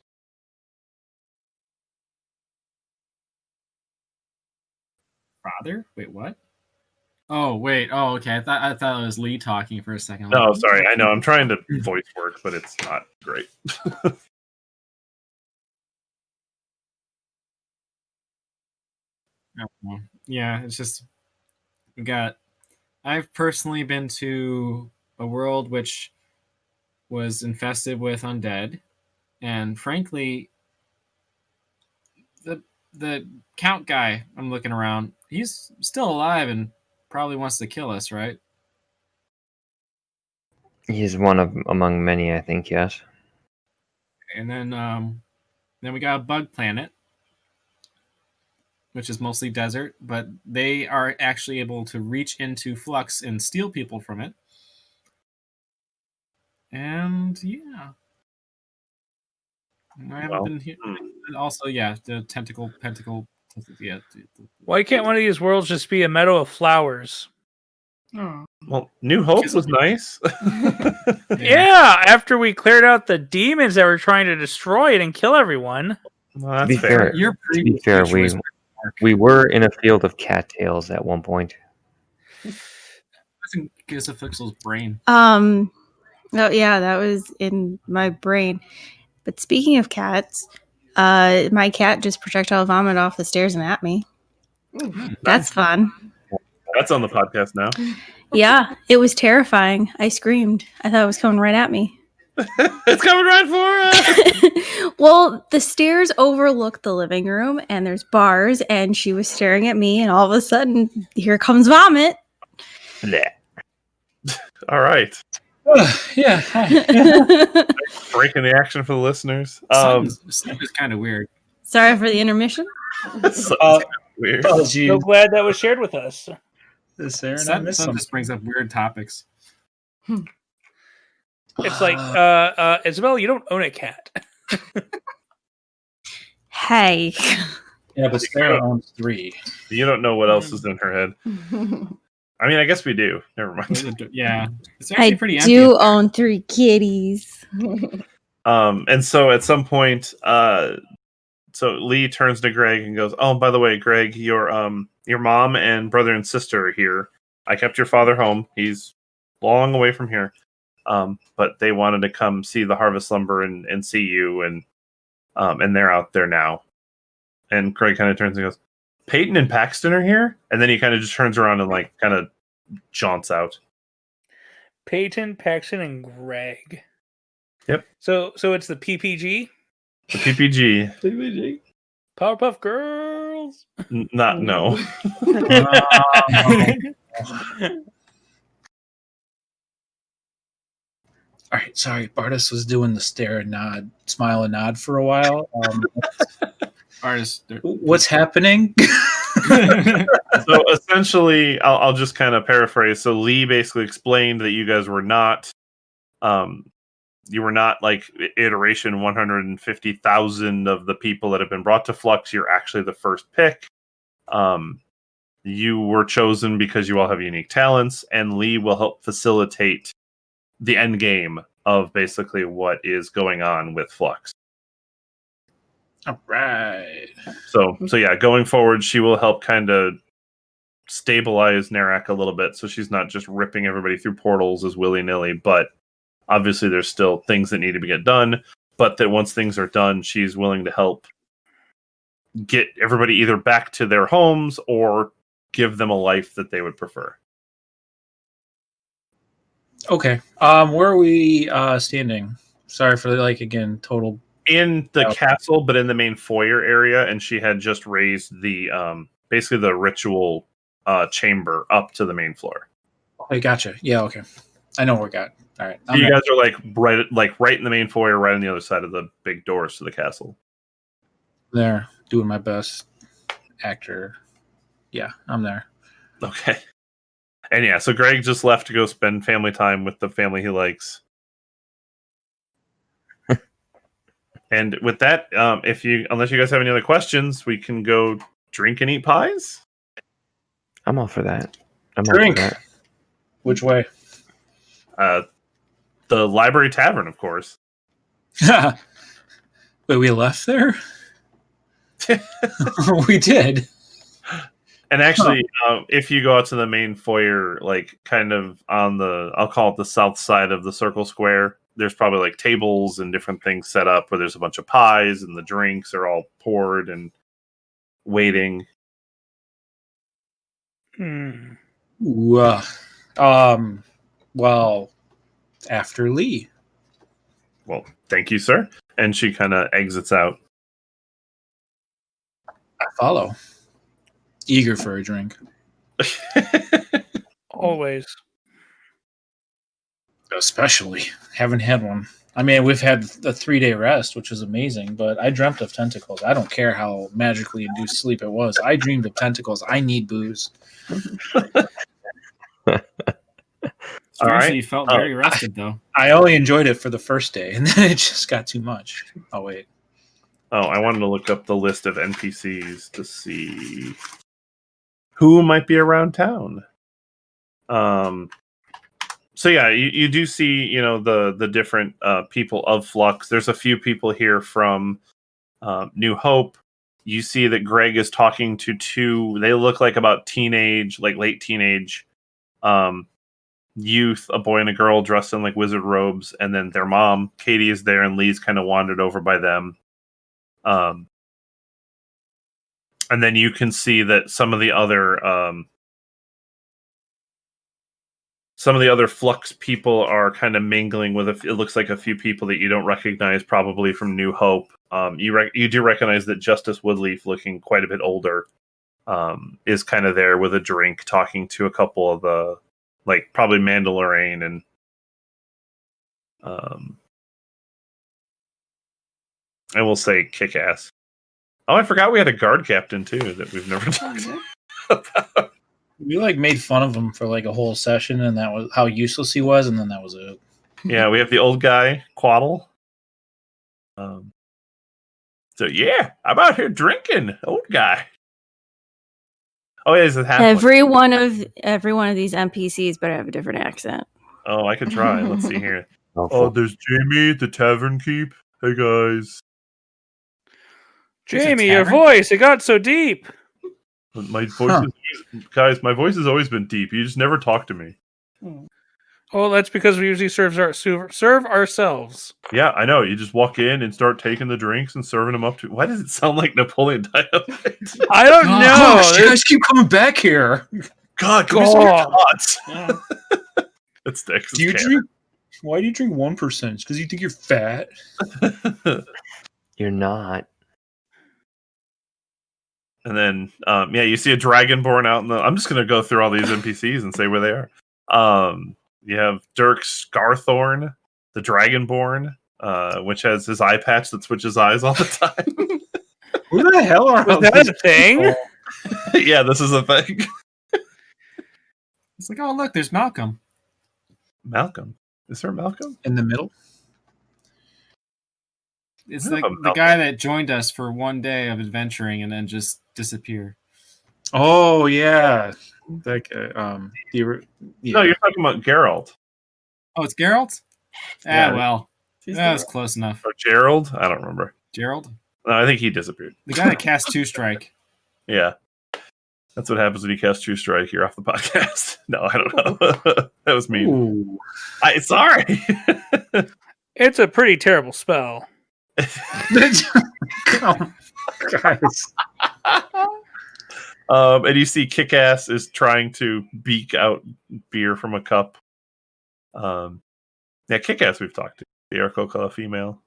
Father? Wait, what? Oh, wait. Oh, okay. I thought it was Lee talking for a second. No, sorry. I know I'm trying to voice work, but it's not great. Yeah, it's just I've personally been to a world which was infested with undead, and frankly, the count guy I'm looking around, he's still alive and probably wants to kill us, right? He's one among many, I think, yes. And then we got a bug planet, which is mostly desert, but they are actually able to reach into Flux and steal people from it. And yeah. I haven't been here. And also, yeah, the pentacle. Yeah. Why can't one of these worlds just be a meadow of flowers? Oh. Well, New Hope was nice. Yeah, after we cleared out the demons that were trying to destroy it and kill everyone. Well, To be that's fair. Your To be fair, we were in a field of cattails at one point. Doesn't give us a Flixel's brain. Oh yeah, that was in my brain. But speaking of cats, my cat just projectile vomited off the stairs and at me. That's fun. That's on the podcast now. Yeah, it was terrifying. I screamed. I thought it was coming right at me. It's coming right for us. Well, the stairs overlook the living room and there's bars, and she was staring at me, and all of a sudden, here comes vomit. Blech. All right. Yeah. Hi. Breaking the action for the listeners. Something is kind of weird. Sorry for the intermission. Weird. Apologies. So glad that was shared with us. Sarah, and I Some missed some. just brings up weird topics. It's like, Isabel, you don't own a cat. Hey. Yeah, but Sarah owns 3. You don't know what else is in her head. I mean, I guess we do. Never mind. Yeah, it's actually I pretty empty. do own 3 kitties. And so at some point, so Lee turns to Greg and goes, "Oh, by the way, Greg, your mom and brother and sister are here. I kept your father home. He's long away from here. But they wanted to come see the harvest slumber and see you, and they're out there now." And Greg kind of turns and goes, "Peyton and Paxton are here?" And then he kind of just turns around and like kind of jaunts out. Peyton, Paxton, and Greg. Yep. So it's the PPG? The PPG. Powerpuff Girls? Not no. All right, sorry. Bartis was doing the stare and nod, smile and nod for a while. What's happening? So essentially, I'll just kind of paraphrase. So Lee basically explained that you guys were not, you were not like iteration 150,000 of the people that have been brought to Flux. You're actually the first pick. You were chosen because you all have unique talents, and Lee will help facilitate the end game of basically what is going on with Flux. All right. So yeah, going forward, she will help kind of stabilize Narak a little bit, so she's not just ripping everybody through portals as willy-nilly, but obviously there's still things that need to get done, but that once things are done, she's willing to help get everybody either back to their homes or give them a life that they would prefer. Okay. Where are we standing? Sorry for again, total. In the castle, but in the main foyer area, and she had just raised the basically the ritual chamber up to the main floor. Okay, gotcha. Yeah, okay. I know where we got. All right. So you guys are right in the main foyer, right on the other side of the big doors to the castle. There, doing my best actor. Yeah, I'm there. Okay. And yeah, so Greg just left to go spend family time with the family he likes. And with that, unless you guys have any other questions, we can go drink and eat pies. I'm all for that. Drink. Which way? The Library Tavern, of course. Wait, we left there? We did. And actually, if you go out to the main foyer, like kind of on the, I'll call it the south side of the circle square, there's probably like tables and different things set up where there's a bunch of pies and the drinks are all poured and waiting. Well, after Lee. Well, thank you, sir. And she kind of exits out. I follow. Eager for a drink. Always. Especially. Haven't had one. I mean, we've had a 3-day rest, which is amazing, but I dreamt of tentacles. I don't care how magically induced sleep it was. I dreamed of tentacles. I need booze. All Strangely, right. you felt very rested, though. I only enjoyed it for the first day, and then it just got too much. Oh wait. Oh, I wanted to look up the list of NPCs to see who might be around town. So yeah, you do see, the different people of Flux. There's a few people here from New Hope. You see that Greg is talking to two. They look like about teenage, like late teenage youth, a boy and a girl dressed in like wizard robes, and then their mom, Katie, is there, and Lee's kind of wandered over by them. And then you can see that some of the other Flux people are kind of mingling with it looks like a few people that you don't recognize, probably from New Hope. You do recognize that Justice Woodleaf, looking quite a bit older, is kind of there with a drink, talking to a couple of the, like, probably Mandalorian and I will say Kick-Ass. Oh, I forgot we had a guard captain too that we've never talked about. We made fun of him for a whole session, and that was how useless he was, and then that was it. Yeah, we have the old guy, Quaddle. So yeah, I'm out here drinking, old guy. Oh yeah, he's a half. Every one of these NPCs better have a different accent. Oh, I could try. Let's see here. Oh, Oh, there's Jamie at the Tavern Keep. Hey guys. Jamie, your voice, it got so deep. My voice guys, my voice has always been deep. You just never talk to me. Oh, that's because we usually serve ourselves. Yeah, I know. You just walk in and start taking the drinks and serving them up to. Why does it sound like Napoleon Dynamite? I don't know. Gosh, you guys keep coming back here. God, give me some of your thoughts. It sticks. Do you drink? Why do you drink 1%? Because you think you're fat. you're not. And then, you see a dragonborn out in the. I'm just gonna go through all these NPCs and say where they are. You have Dirk Scarthorn, the dragonborn, which has his eye patch that switches eyes all the time. Who the hell are Was that a thing? Yeah, this is a thing. It's like, oh look, there's Malcolm. Malcolm, is there Malcolm in the middle? It's like the guy that joined us for one day of adventuring and then just disappeared. Oh yeah, that guy. No, you're talking about Geralt. Oh, it's Geralt. Yeah. Well, that was close enough. Or Gerald? I don't remember. Gerald? No, I think he disappeared. The guy that cast Two Strike. Yeah, that's what happens when you cast True Strike. You're off the podcast. No, I don't know. That was mean. Sorry. It's a pretty terrible spell. Oh, guys. And you see Kick-Ass is trying to beak out beer from a cup. Kick-Ass we've talked to. The Aarakocra female.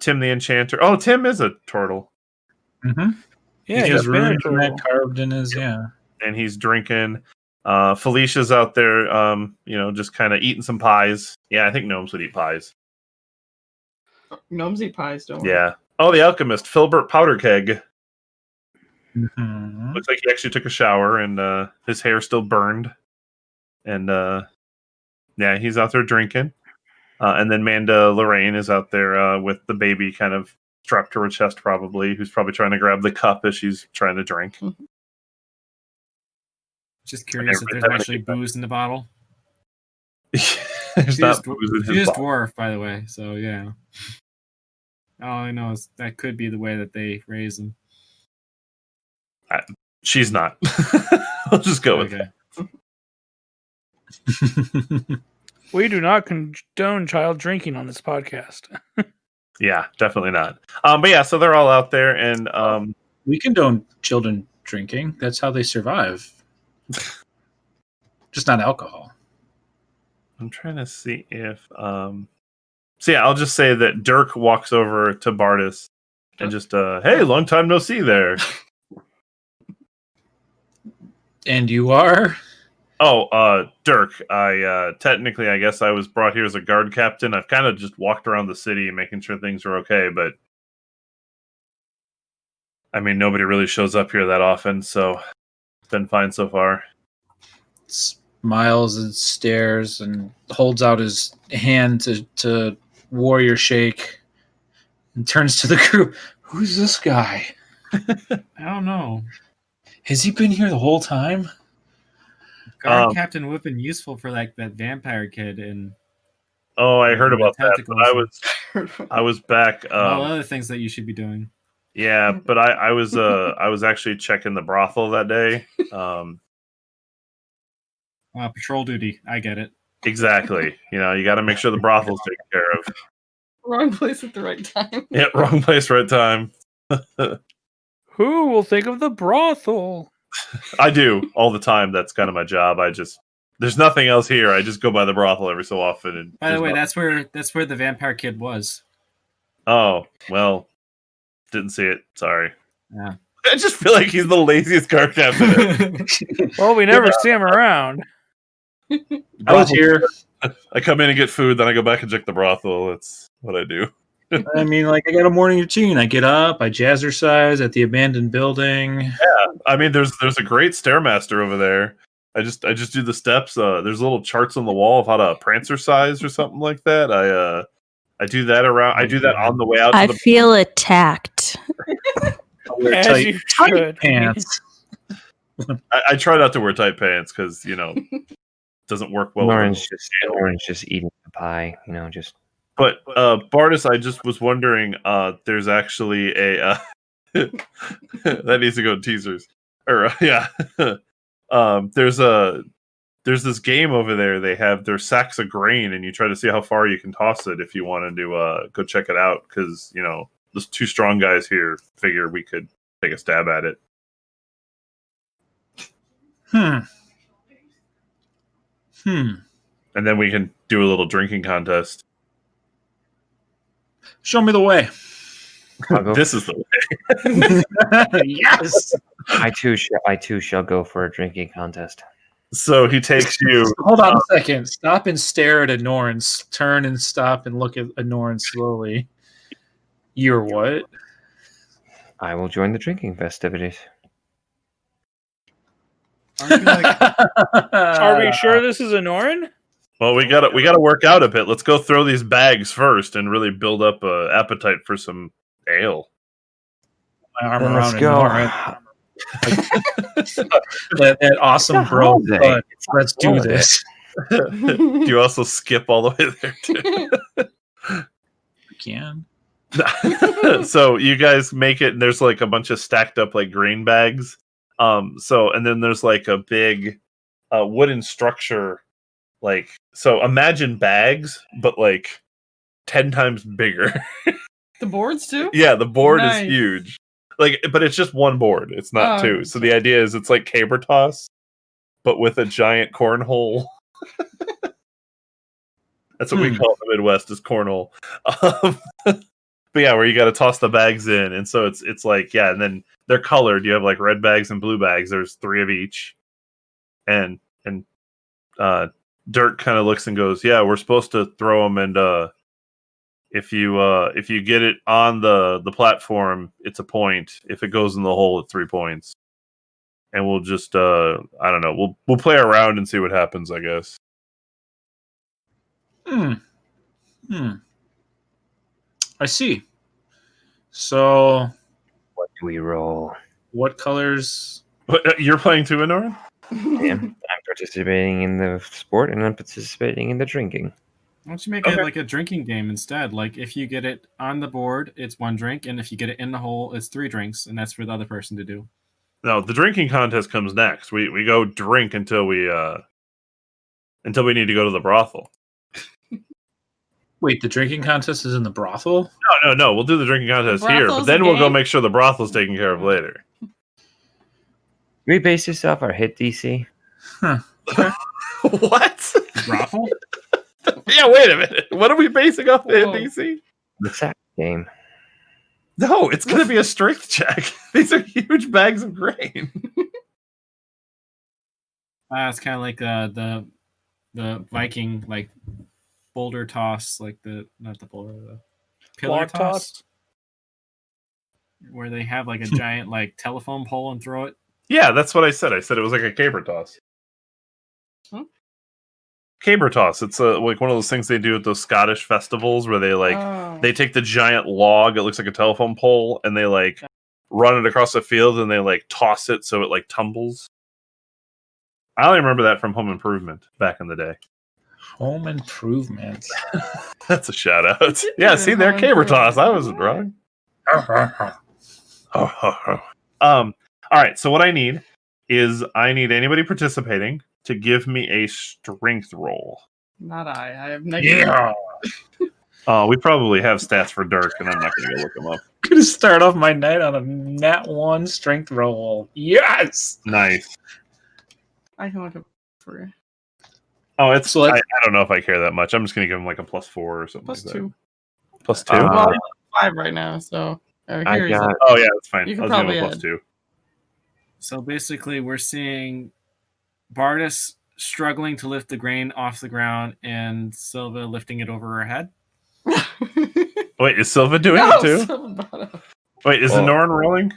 Tim the Enchanter. Oh, Tim is a turtle. Mm-hmm. Yeah, he has been a runes turtle. that carved in his, And he's drinking. Felicia's out there, just kind of eating some pies. Yeah, I think gnomes would eat pies. Gnomes eat pies, don't Yeah. Oh, the alchemist, Filbert Powderkeg. Mm-hmm. Looks like he actually took a shower and his hair still burned. And he's out there drinking. And then Manda Lorraine is out there with the baby kind of strapped to her chest, probably, who's probably trying to grab the cup as she's trying to drink. Just curious if there's actually booze in the bottle. There's not booze in She his is bottle. dwarf, by the way, so yeah. All I know is that could be the way that they raise them. She's not. I'll just go with Okay. it. We do not condone child drinking on this podcast. Yeah, definitely not. So they're all out there, and we condone children drinking. That's how they survive. Just not alcohol. I'm trying to see if. I'll just say that Dirk walks over to Bardis and just, hey, long time no see there. And you are? Oh, Dirk. I technically, I guess I was brought here as a guard captain. I've kind of just walked around the city and making sure things are okay, but I mean, nobody really shows up here that often, so it's been fine so far. Miles stares and holds out his hand to warrior shake and turns to the group. Who's this guy? I don't know. Has he been here the whole time? Guard Captain would have been useful for like that vampire kid and Oh, I heard about that. But I was back. all other things that you should be doing. Yeah, but I was actually checking the brothel that day. Patrol duty. I get it. Exactly. You know, you got to make sure the brothel's taken care of. Wrong place at the right time. Yeah, wrong place, right time. Who will think of the brothel? I do all the time. That's kind of my job. There's nothing else here. I just go by the brothel every so often. And by the way, that's where the vampire kid was. Oh, well, didn't see it. Sorry. Yeah. I just feel like he's the laziest guard captain. Well, we never see him around. I was here. I come in and get food, then I go back and check the brothel. That's what I do. I mean, like, I got a morning routine. I get up, I jazzercise at the abandoned building. Yeah, I mean, there's a great stairmaster over there. I just do the steps. There's little charts on the wall of how to prancercise or something like that. I do that around. I do that on the way out. I feel attacked. I wear As tight you should. pants. I try not to wear tight pants because it doesn't work well. Lauren's just eating the pie, just. But Bardis, I just was wondering. There's actually a that needs to go in teasers. Or yeah, there's this game over there. They have their sacks of grain, and you try to see how far you can toss it if you wanted to go check it out. Because those two strong guys here figure we could take a stab at it. And then we can do a little drinking contest. Show me the way. This is the way. Yes. I too shall go for a drinking contest. So he takes you. Hold on a second. Stop and stare at Anoran. Turn and stop and look at Anoran slowly. You're what? I will join the drinking festivities. Are we sure this is Anoran? Well, we gotta work out a bit. Let's go throw these bags first and really build up an appetite for some ale. My arm Then around let's go. Anoran. that awesome bro. Let's do this. Do you also skip all the way there too? Can. So you guys make it, and there's like a bunch of stacked up like grain bags. And then there's like a big wooden structure, so imagine bags, but like 10 times bigger. The boards too? Yeah, the board Nice. is huge. But it's just one board. It's not two. So the idea is it's like caber toss, but with a giant cornhole. That's what we call it in the Midwest, is cornhole. But yeah, where you got to toss the bags in, and so it's like, yeah, and then they're colored. You have like red bags and blue bags. There's 3 of each, and Dirk kind of looks and goes, "Yeah, we're supposed to throw them, and if you get it on the platform, it's a point. If it goes in the hole, it's 3 points." And we'll just I don't know. We'll play around and see what happens, I guess. I see. So, What do we roll? what colors? You're playing too, Anoran? I'm participating in the sport, and I'm participating in the drinking. Why don't you make it like a drinking game instead? Like if you get it on the board, it's 1 drink, and if you get it in the hole, it's 3 drinks, and that's for the other person to do. No, the drinking contest comes next. We go drink until we need to go to the brothel. Wait, the drinking contest is in the brothel? No. We'll do the drinking contest here, but brothel's then a we'll go game? make sure the brothel's taken care of later. We base this off our hit DC. What? Brothel? Yeah, wait a minute. What are we basing off the Whoa. NDC? The sack game. No, it's going to be a strength check. These are huge bags of grain. It's kind of like the Viking like boulder toss, like not the boulder, the pillar Block toss? where they have like a giant like telephone pole and throw it. Yeah, that's what I said. I said it was like a caber toss. caber toss. It's like one of those things they do at those Scottish festivals where they they take the giant log. It looks like a telephone pole, and they run it across the field, and they toss it so it tumbles. I only remember that from Home Improvement back in the day. Home Improvement. That's a shout out. Yeah, see there, caber toss. I wasn't wrong. All right. So what I need is anybody participating to give me a strength roll. Not I. I have negative. Yeah. We probably have stats for Dirk, and I'm not going to go look them up. I'm gonna start off my night on a nat 1 strength roll. Yes. Nice. I can look up for you. Oh, it's So I don't know if I care that much. I'm just going to give him a +4 or something. Plus like 2. That. +2. Well, I'm 5 right now, so I here got- Oh yeah, that's fine. You I can was probably giving him add. +2. So basically, we're seeing Bardis struggling to lift the grain off the ground, and Silva lifting it over her head. Wait, is Silva doing it too? Silva. Wait, is Well- Anoran rolling?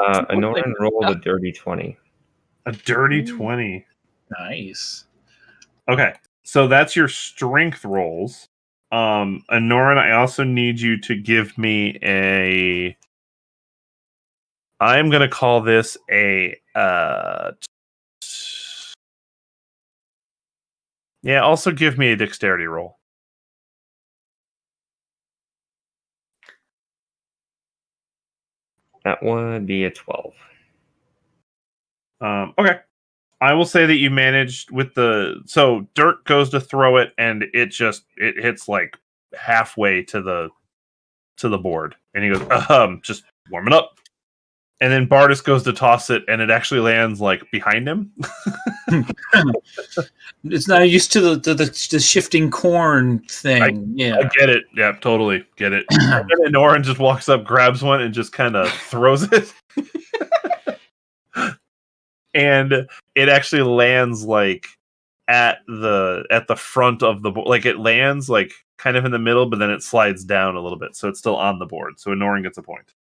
Anoran rolled a dirty 20. A dirty 20. Nice. Okay, so that's your strength rolls. Anoran, I also need you to give me a. I'm gonna call this a. Yeah, also give me a dexterity roll. That would be a 12. Okay. I will say that you managed with so Dirk goes to throw it and it hits halfway to the board and he goes just warming up, and then Bardis goes to toss it and it actually lands behind him. It's not used to the shifting corn thing. I Yeah. get it. Yeah, totally get it. And then Noran just walks up, grabs one, and just kind of throws it. And it actually lands at the front of the board. It lands kind of in the middle, but then it slides down a little bit, so it's still on the board. So Noran gets a point.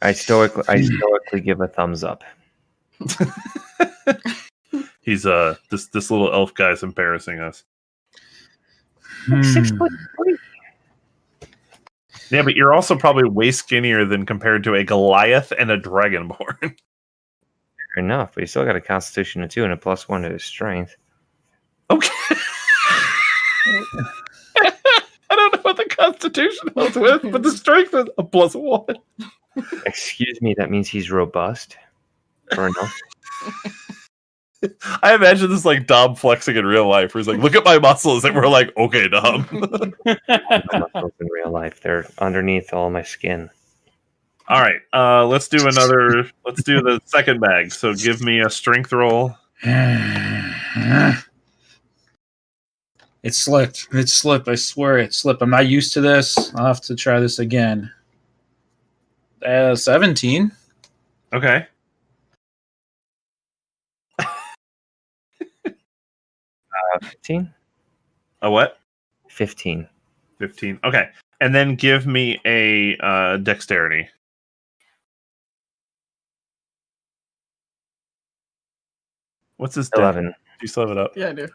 I stoically give a thumbs up. He's this little elf guy's embarrassing us. Yeah, but you're also probably way skinnier than compared to a Goliath and a Dragonborn. Fair enough, but you still got a constitution of 2 and a +1 to his strength. Okay. I don't know what the Constitution helps with, but the strength is a +1. Excuse me, that means he's robust. Fair enough. I imagine this Dom flexing in real life, where he's like, "Look at my muscles," and we're like, "Okay, Dom." My muscles in real life, they're underneath all my skin. All right, let's do the second bag. So give me a strength roll. It slipped. It slipped. I swear it slipped. I'm not used to this. I'll have to try this again. 17. Okay. 15? A what? 15. 15. Okay, and then give me a dexterity. What's his dex? 11. Do you still have it up? Yeah, I do.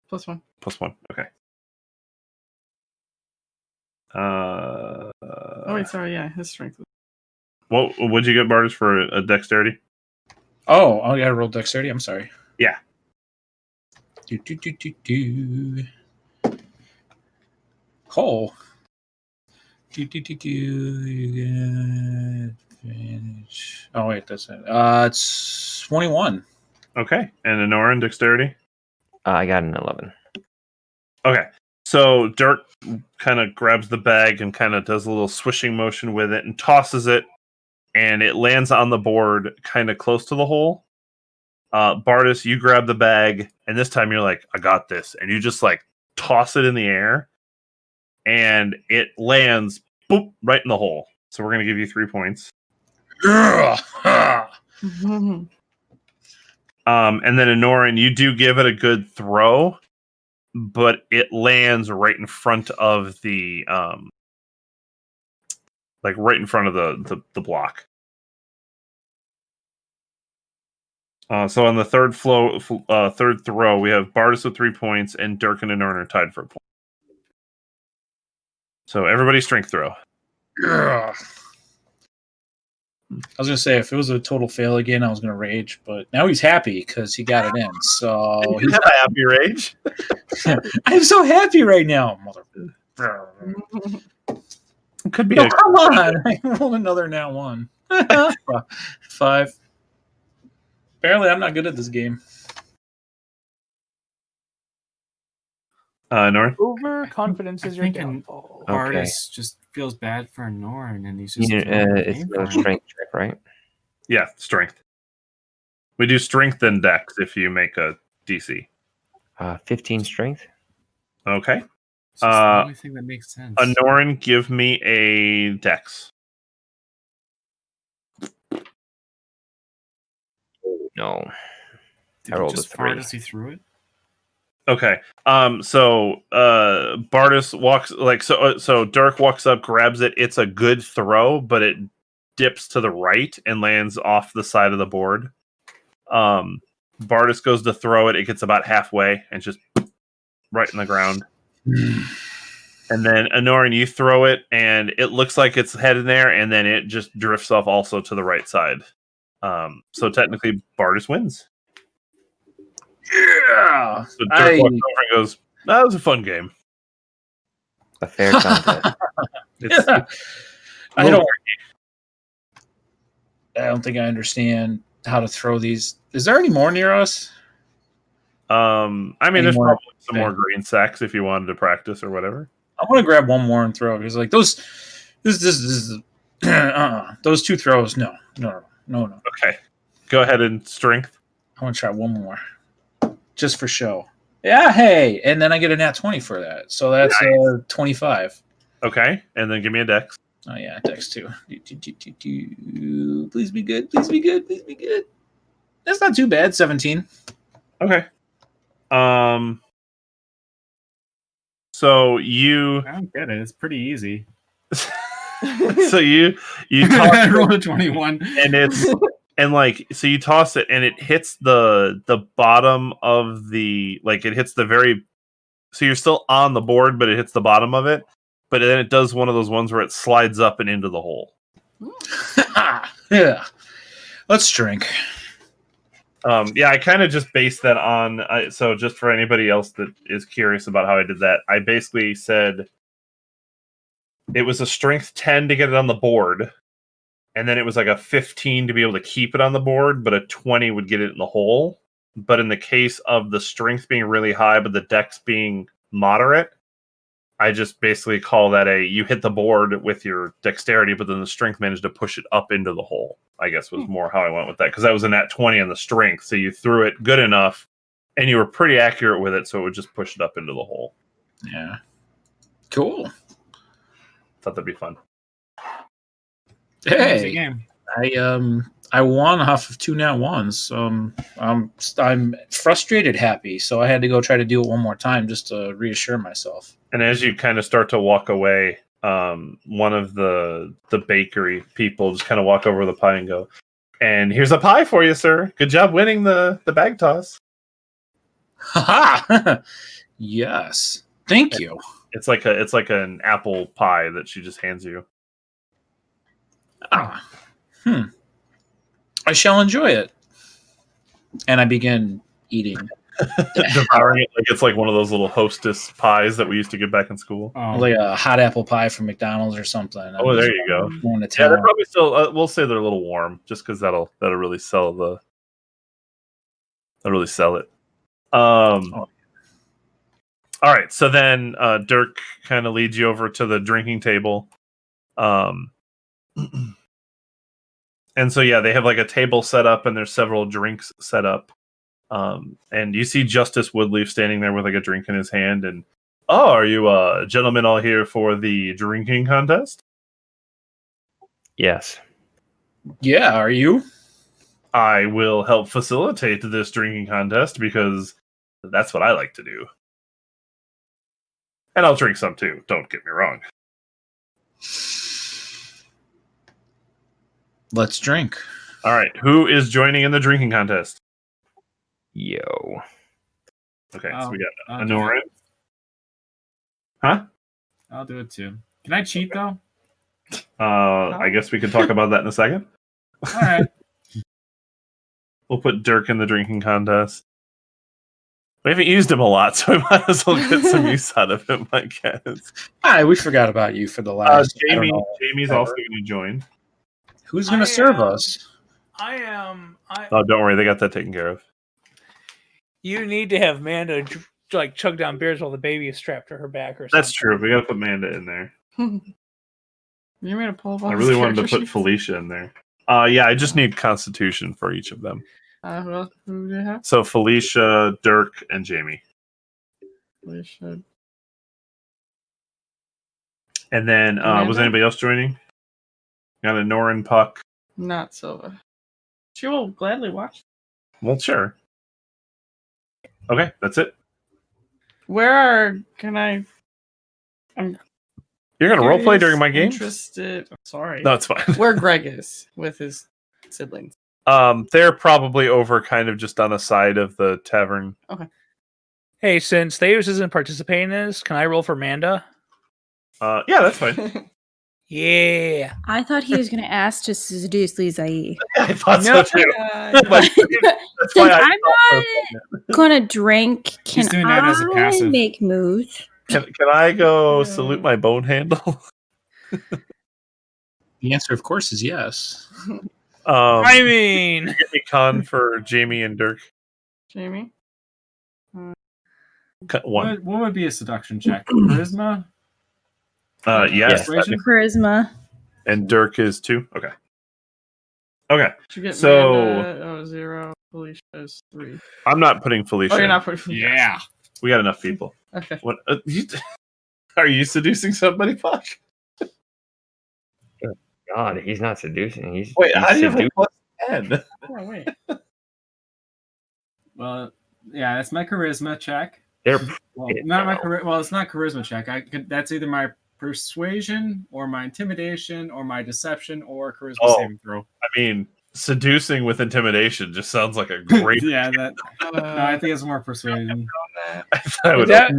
+1. +1. Okay. Oh wait, sorry. Yeah, his strength. What'd you get, Bardis, for a dexterity? Oh, yeah, I rolled dexterity. I'm sorry. Yeah. Cole. You get advantage. Oh wait, that's it. It's 21. Okay, and Anoran dexterity. I got an 11. Okay, so Dirk kind of grabs the bag and kind of does a little swishing motion with it and tosses it, and it lands on the board kind of close to the hole. Bardis, you grab the bag, and this time you're like, "I got this," and you just toss it in the air, and it lands boop right in the hole. So we're gonna give you 3 points. And then Anoran, you do give it a good throw, but it lands right in front of the right in front of the block. So on the third throw, we have Bardis with 3 points, and Dirk and Anorn are tied for a point. So everybody strength throw. Ugh. I was gonna say if it was a total fail again, I was gonna rage, but now he's happy because he got it in. So He's he's a happy rage. I'm so happy right now, mother. It could be. No, come on! I rolled another now one. 5. Apparently, I'm not good at this game. North. Overconfidence is your I think downfall. Okay. Bardis just feels bad for Norn, and he's just It's no strength check, right? Yeah, strength. We do strength and dex if you make a DC. 15 strength. Okay. It's just the only thing that makes sense. Anorn, give me a dex. No. Did I he rolled a just 3. fart as he threw it? Okay. So Bardis walks so Dirk walks up, grabs it. It's a good throw, but it dips to the right and lands off the side of the board. Bardis goes to throw it. It gets about halfway and just right in the ground. And then Anorn, you throw it, and it looks like it's heading there, and then it just drifts off also to the right side. So technically, Bardis wins. Yeah. So Dirk walks over and goes, "That was a fun game." A fair contest. Yeah. I don't think I understand how to throw these. Is there any more near us? I mean, Any there's more? probably some Okay. more green sacks if you wanted to practice or whatever. I want to grab one more and throw because like those, this is those 2 throws. No. Okay, go ahead and strength. I want to try one more, just for show. Yeah, hey, and then I get a nat 20 for that, so that's 25. Okay, and then give me a dex. Oh yeah, dex 2. Please be good. Please be good. Please be good. That's not too bad. 17. Okay. So you I don't get it. It's pretty easy. so you toss I rolled a 21. so you toss it and it hits the bottom of the it hits the very, so you're still on the board but it hits the bottom of it, but then it does one of those ones where it slides up and into the hole. Yeah. Let's drink. Yeah, I kind of just based that on so just for anybody else that is curious about how I did that, I basically said it was a strength 10 to get it on the board, and then it was like a 15 to be able to keep it on the board, but a 20 would get it in the hole. But in the case of the strength being really high, but the dex being moderate, I just basically call that you hit the board with your dexterity, but then the strength managed to push it up into the hole, I guess was more how I went with that. Because that was a nat 20 on the strength, so you threw it good enough, and you were pretty accurate with it, so it would just push it up into the hole. Yeah. Cool. Thought that'd be fun. Easy Hey, game. I won off of 2 nat 1s. I'm frustrated happy, so I had to go try to do it one more time just to reassure myself. And as you kind of start to walk away, one of the bakery people just kind of walk over the pie and go, "And here's a pie for you, sir. Good job winning the bag toss." Haha. Yes. Thank you. It's like an apple pie that she just hands you. Ah. I shall enjoy it. And I begin eating. Devouring it like it's like one of those little Hostess pies that we used to get back in school. Oh, Like a hot apple pie from McDonald's or something. Oh, there you go. Going to Yeah, town. they're probably still. We'll say they're a little warm, just because that'll really sell it. All right, so then Dirk kind of leads you over to the drinking table, and so yeah, they have like a table set up, and there's several drinks set up, and you see Justice Woodleaf standing there with like a drink in his hand, and are you gentlemen all here for the drinking contest? Yes. Yeah, are you? I will help facilitate this drinking contest because that's what I like to do. And I'll drink some too, don't get me wrong. Let's drink. All right, who is joining in the drinking contest? Yo. Okay, so Oh, we got I'll do Anoran. it. Huh? I'll do it too. Can I cheat though? I guess we could talk about that in a second. All right. We'll put Dirk in the drinking contest. We haven't used him a lot, so we might as well get some use out of him, I guess. Hi, we forgot about you for the last. I don't know, Jamie's ever. also going to join. Who's going to serve us? I am. Oh, don't worry, they got that taken care of. You need to have Manda like chug down beers while the baby is strapped to her back or something. That's true. We got to put Manda in there. You made a pull up all I these really wanted to character put sheets? Felicia in there. Yeah, I just need Constitution for each of them. Who do you have? So Felicia, Dirk, and Jamie. We should. And then was Amanda? anybody else joining? Got a Norin, Puck. Not Silva. She will gladly watch. Well, sure. Okay, that's it. Can I? I'm You're gonna roleplay curious, during my game? Interested. I'm sorry. No, it's fine. Where Greg is with his siblings. They're probably over kind of just on the side of the tavern. Hey, since Theus isn't participating in this, can I roll for Manda? Yeah, that's fine. Yeah. I thought he was going to ask to seduce Lee Zai. I thought No. so too. Uh, But that's why Since I I'm not going to drink, can He's doing that as a I passive. make moves? can I go salute my bone handle? The answer, of course, is yes. I mean, Get me con for Jamie and Dirk. Jamie. One. What would be a seduction check? Charisma? Yes. Persuasion? Charisma. And Dirk is 2. Okay. Okay. Did you get So- Amanda? 0. Felicia is 3. I'm not putting Felicia. Oh, you're in. not putting. Yeah. We got enough people. Okay. What? Are you seducing somebody, Puck? God, he's not seducing. He's Wait, he's how do you have a seducing. plus 10? Oh wait. Well, yeah, that's my charisma check. They're Well, not my Well, it's not charisma check. That's either my persuasion or my intimidation or my deception or charisma saving throw. I mean, seducing with intimidation just sounds like a great. Yeah, that. No, I think it's more persuasion. I would- Who That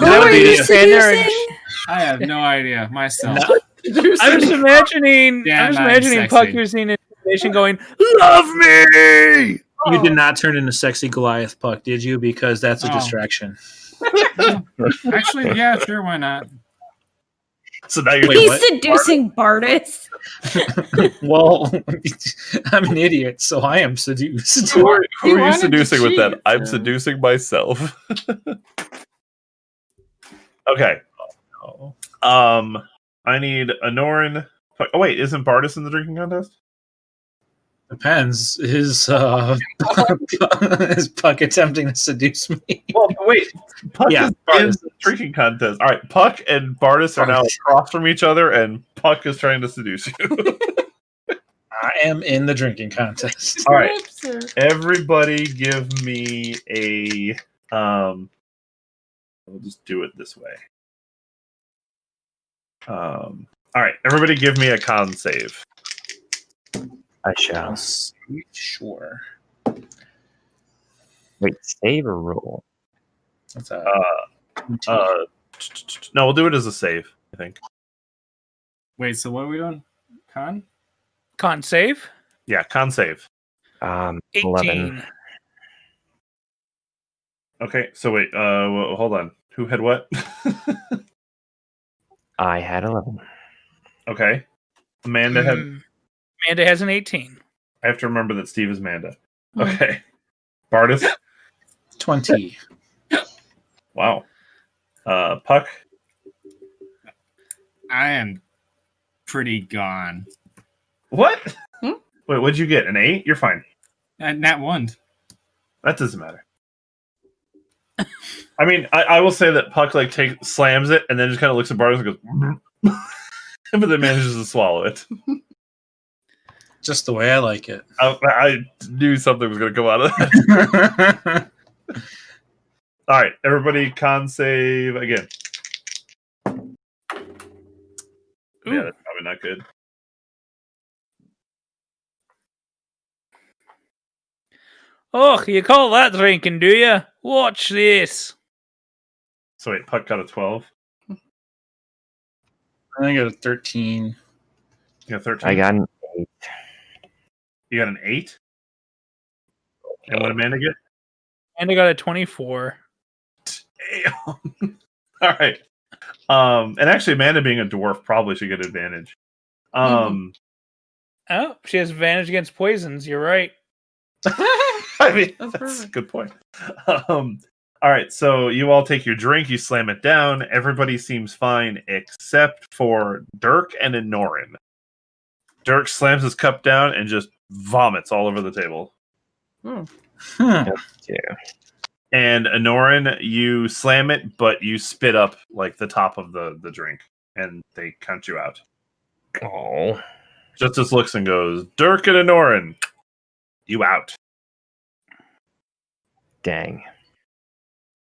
would are be you it. seducing? I have no idea myself. I'm just imagining. Damn, I'm just I'm imagining sexy. Puck using intimidation, going, "Love me." You did not turn into sexy Goliath Puck, did you? Because that's a Oh. distraction. Actually, yeah, sure, why not? So now you're He's what? seducing Bardis. Well, I'm an idiot, so I am seduced. Who are He you wanted to seducing with that? cheat, I'm so- seducing myself. Okay. I need Anoran. Oh wait, isn't Bardis in the drinking contest? Depends. Is Puck attempting to seduce me? Well, wait. Puck Yeah, is in Bardis the drinking contest. All right, Puck and Bardis are now across from each other, and Puck is trying to seduce you. I am in the drinking contest. All right, everybody, give me a. We'll just do it this way. All right, everybody, give me a con save. I shall. Sure. Wait, save or roll? That's a No, we'll do it as a save. I think. Wait, so what are we doing? Con? Con save Yeah, con save. 18. 11. Okay, so wait. Well, hold on. Who had what? I had 11. Okay. Amanda had. Amanda has an 18. I have to remember that Steve is Amanda. Okay. Bardis. 20. Wow. Puck. I am pretty gone. What? Wait, what'd you get? An 8? You're fine. Nat 1. That doesn't matter. I mean, I will say that Puck like slams it and then just kind of looks at Bardis and goes, but then manages to swallow it. Just the way I like it. I knew something was going to come out of that. All right, everybody, con save again. Yeah, that's probably not good. Oh, you call that drinking, do you? Watch this. So wait, Puck got a 12. I got a 13. You got 13. I got an 8. You got an 8. And what did Amanda get? And I got a 24. Damn. All right. And actually, Amanda being a dwarf probably should get advantage. Oh, she has advantage against poisons. You're right. I mean, That's that's a perfect. good point. All right, so you all take your drink, you slam it down. Everybody seems fine except for Dirk and Inorin. Dirk slams his cup down and just vomits all over the table. Huh. Yeah. And Inorin, you slam it, but you spit up like the top of the drink, and they count you out. Oh. Justice looks and goes, Dirk and Inorin, you out. Dang.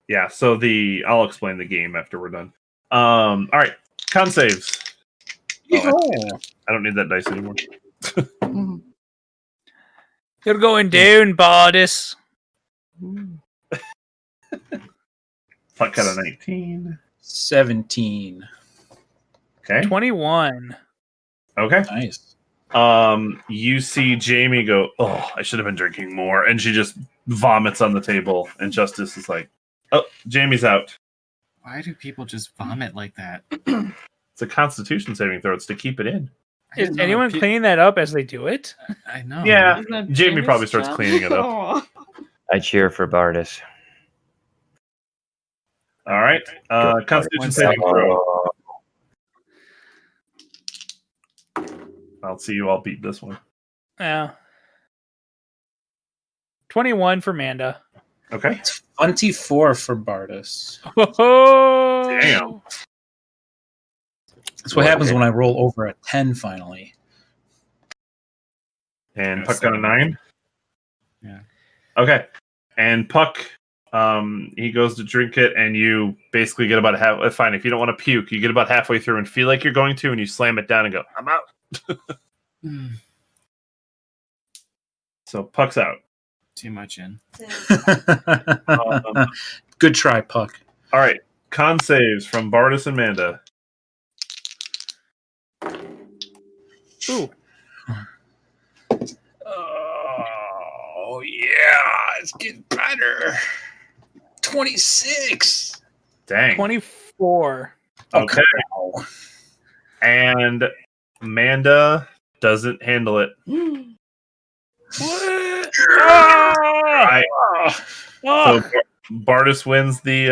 Yeah, so I'll explain the game after we're done. All right, con saves. Oh, I don't need that dice anymore. You're going down, Bardis. Puck got a 19. 17. Okay. 21. Okay. Nice. You see Jamie go, oh, I should have been drinking more. And she just vomits on the table. And Justice is like, oh, Jamie's out. Why do people just vomit like that? It's a constitution saving throw. It's to keep it in. I didn't Is know anyone that cleaning that up as they do it? I know. Yeah. Isn't that Jamie Jamie's probably starts job? cleaning it up. Aw. I cheer for Bardis. All right. Constitution saving throw. Oh, I'll see you all beat this one. Yeah. 21 for Manda. Okay. 24 for Bardis. Oh, Damn. That's what happens when I roll over a 10 finally. And Puck got a 9? Yeah. Okay. And Puck, he goes to drink it, and you basically get about half. Fine, if you don't want to puke, you get about halfway through and feel like you're going to, and you slam it down and go, I'm out. So Puck's out. Too much in. Good try, Puck. All right. Con saves from Bardis and Manda. Ooh. Oh, yeah. It's getting better. 26. Dang. 24. Okay. Wow. And Amanda doesn't handle it. What? Right. Oh, So Bardis wins the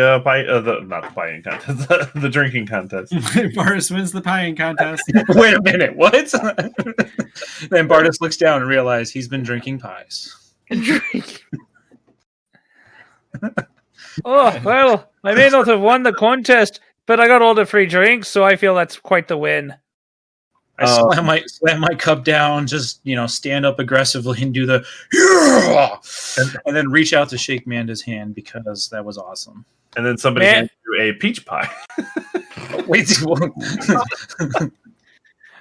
not the pie-eating contest, the drinking contest. Bardis wins the pieing contest. Wait a minute. What? Then Bardis looks down and realizes he's been drinking pies. oh, well, I may not have won the contest, but I got all the free drinks, so I feel that's quite the win. I slam my cup down, just stand up aggressively and do the yeah, and then reach out to shake Manda's hand because that was awesome. And then somebody hands you a peach pie. Wait,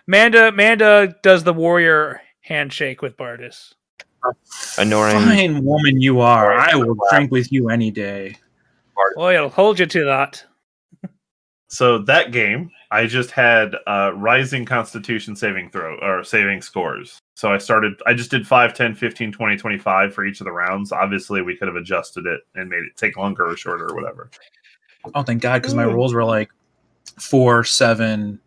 Manda does the warrior handshake with Bardis. Inorin. fine woman you are. I will drink with you any day. Boy, I'll hold you to that. So that game, I just had rising constitution saving throw or saving scores. So I just did 5, 10, 15, 20, 25 for each of the rounds. Obviously, we could have adjusted it and made it take longer or shorter or whatever. Oh, thank God, because my rolls were like 4, 7,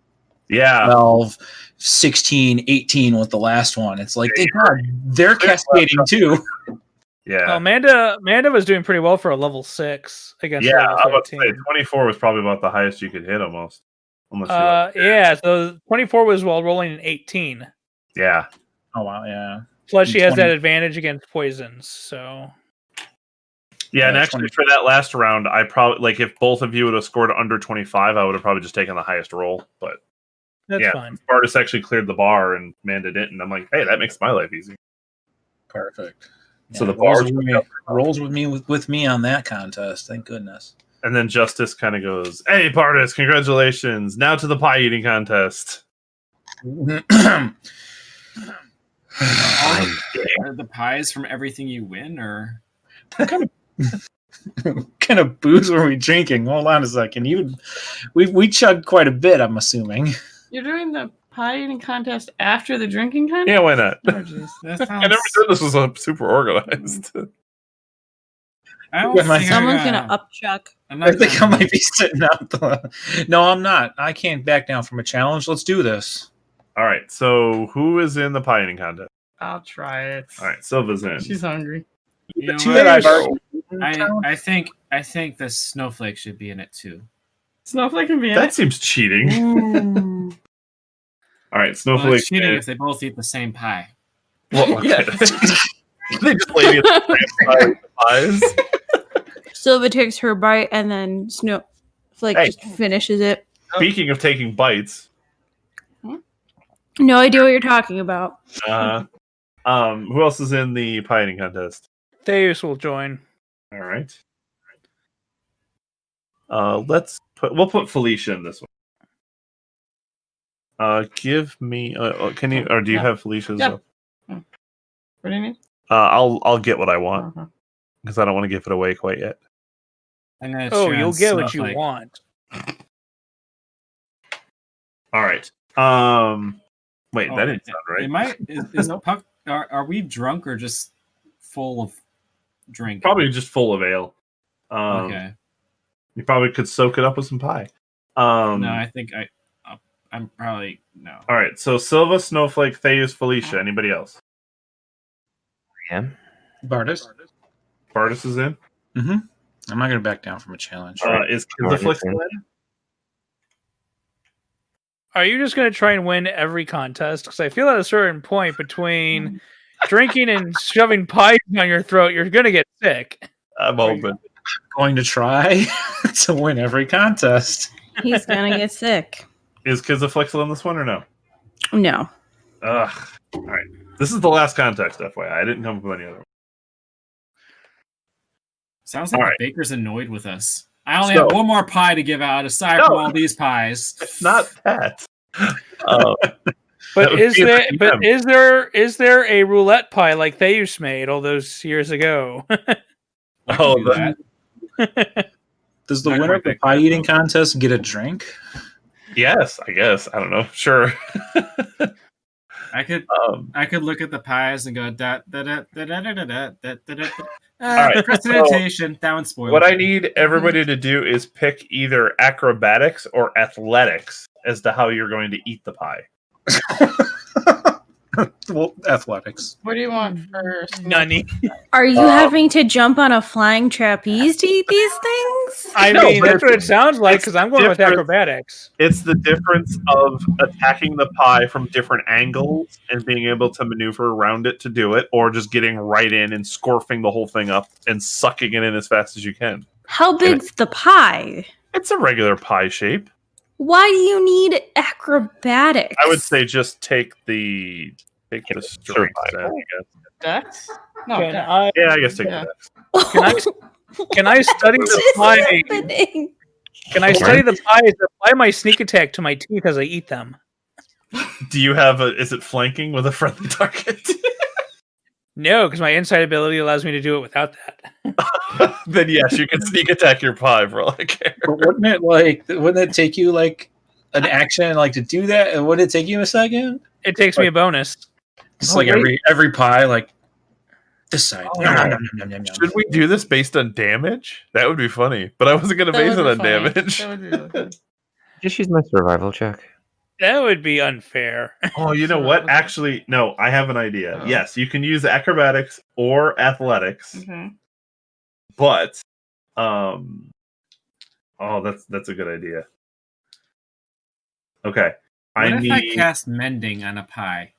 Yeah. 12, 16, 18 with the last one. It's like, thank God, they're cascading too. Yeah. Amanda was doing pretty well for a level 6 against Yeah, level I was about to 13. say 24 was probably about the highest you could hit almost. Unless you Yeah, so 24 was while rolling an 18. yeah. Oh, wow, yeah. Plus, she has 20. that advantage against poisons, so... Yeah, and Yeah, actually 20. for that last round, I probably if both of you would have scored under 25, I would have probably just taken the highest roll. But That's yeah, fine. Bardis actually cleared the bar and Amanda didn't. I'm like, hey, that makes my life easy. Perfect. So the rolls bars with me on that contest. Thank goodness. And then Justice kind of goes, hey, Bardis, congratulations. Now to the pie eating contest. Are the pies from everything you win, or What kind of booze were we drinking? Hold on a second. We chugged quite a bit, I'm assuming. You're doing the pie eating contest after the drinking contest? Yeah, why not? Oh, jeez. that I never said this was super organized. I don't With my- think Someone's gonna upchuck. I'm I not think I gonna- might be sitting out. No, I'm not. I can't back down from a challenge. Let's do this. All right, so who is in the pie eating contest? I'll try it. All right, Silva's in. She's hungry. You know Two what? that I've already I think the snowflake should be in it too. Snowflake can be in That it. seems cheating. Ooh. All right, Well, Snowflake. it's cheating if they both eat the same pie. Well, okay. Yeah. They just lay it the pies. Silva takes her bite and then Snowflake Hey. just finishes it. Speaking of taking bites, No idea what you're talking about. who else is in the pie eating contest? Theus will join. All right. We'll put Felicia in this one. Give me. Can you or do you Yeah. have Felicia as Yeah. well? What do you need? I'll get what I want Okay. because I don't want to give it away quite yet. I'm gonna Oh, cheer you'll on get what you Snowflake. want. All right. Wait, Oh, that didn't sound right. Am I? Is Puck? Are we drunk or just full of drink? Probably just full of ale. Okay. You probably could soak it up with some pie. No, I think I'm probably no. All right. So Silva, Snowflake, Theus, Felicia. Anybody else? Yeah. Bardis. Bardis is in. Mm-hmm. I'm not going to back down from a challenge. Is Bardis Kizaflix in. in? Are you just going to try and win every contest? Because I feel at a certain point between drinking and shoving pies down your throat, you're going to get sick. I'm open. Going to try to win every contest. He's gonna get sick. Is Kizaflix on this one or no? No. Ugh. All right. This is the last context, FYI. I didn't come up with any other one. Sounds like All the right. baker's annoyed with us. I only So- have one more pie to give out aside No. from all these pies. It's not that. But would is be there? the But DM. is there a roulette pie like Theus made all those years ago? I Oh, can do that. Does the Not winner of quite the that pie good, eating though. contest get a drink? Yes, I guess. I don't know. Sure. I could look at the pies and go da da da da da da da da da da da. right, Prestidigitation. That one's spoiled. What I need everybody to do is pick either acrobatics or athletics as to how you're going to eat the pie. Well, athletics. What do you want first? Nunny. Are you having to jump on a flying trapeze to eat these things? I No, mean, but that's what it sounds like because I'm going with different. acrobatics. It's the difference of attacking the pie from different angles and being able to maneuver around it to do it, or just getting right in and scorfing the whole thing up and sucking it in as fast as you can. How big's the pie? It's a regular pie shape. Why do you need acrobatics? I would say just take the strength. Survival. I guess. Dex? No, Can Dex. I Yeah, I guess take Yeah. the can I study What the is pie? happening? Can I study the pies and apply my sneak attack to my teeth as I eat them? Do you have is it flanking with a friendly target? No, because my inside ability allows me to do it without that. Then yes, you can sneak attack your pie for all I care. But wouldn't it take you like an action like to do that? And wouldn't it take you a second? It takes me a bonus. It's Oh, like wait. every pie, like this side. Oh. Nom, nom, nom, nom, nom, nom. Should we do this based on damage? That would be funny, but I wasn't going to That base it would on be funny. damage. That would be really funny. Just use my survival check. That would be unfair. Oh, you know what? Actually, no, I have an idea. Oh. Yes, you can use acrobatics or athletics, Okay. but oh, that's a good idea. Okay. What I if need I cast mending on a pie?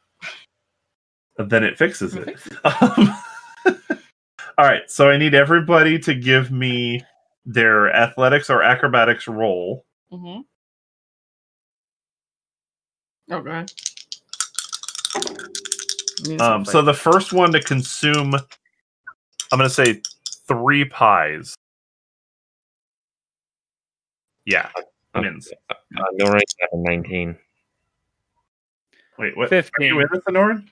then it fixes it. All right, so I need everybody to give me their athletics or acrobatics roll. Mm-hmm. Oh, go ahead. So the first one to consume, I'm going to say 3 pies. Yeah, wins. No rank at a 19. Wait, what? 15. Are you in this, Anoran?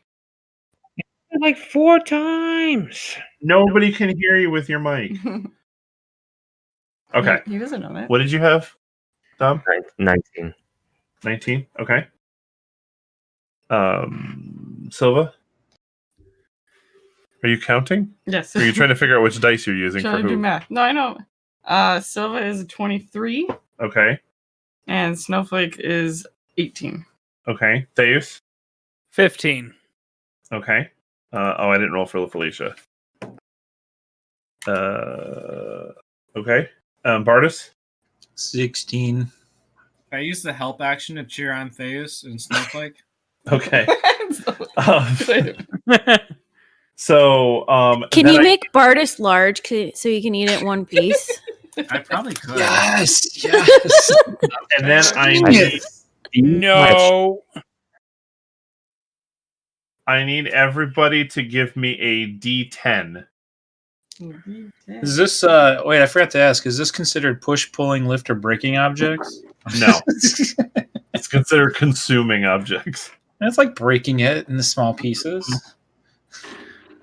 like 4 times. Nobody can hear you with your mic. Okay. He doesn't know that. What did you have, Dom? 19. 19? Okay. Silva? Are you counting? Yes. Or are you trying to figure out which dice you're using Trying for to do who? math. No, I know. Silva is 23, Okay. and Snowflake is 18. Okay. Theus? 15. Okay. I didn't roll for Felicia. Okay. Bardus? 16. I used the help action to cheer on Theus and Snowflake. Okay. Oh, Can then you make Bardus large so you can eat it in one piece? I probably could. Yes, yes. And then I no. need everybody to give me a D10. Is this wait, I forgot to ask, is this considered push, pulling, lift, or breaking objects? No. It's considered consuming objects. It's like breaking it into small pieces.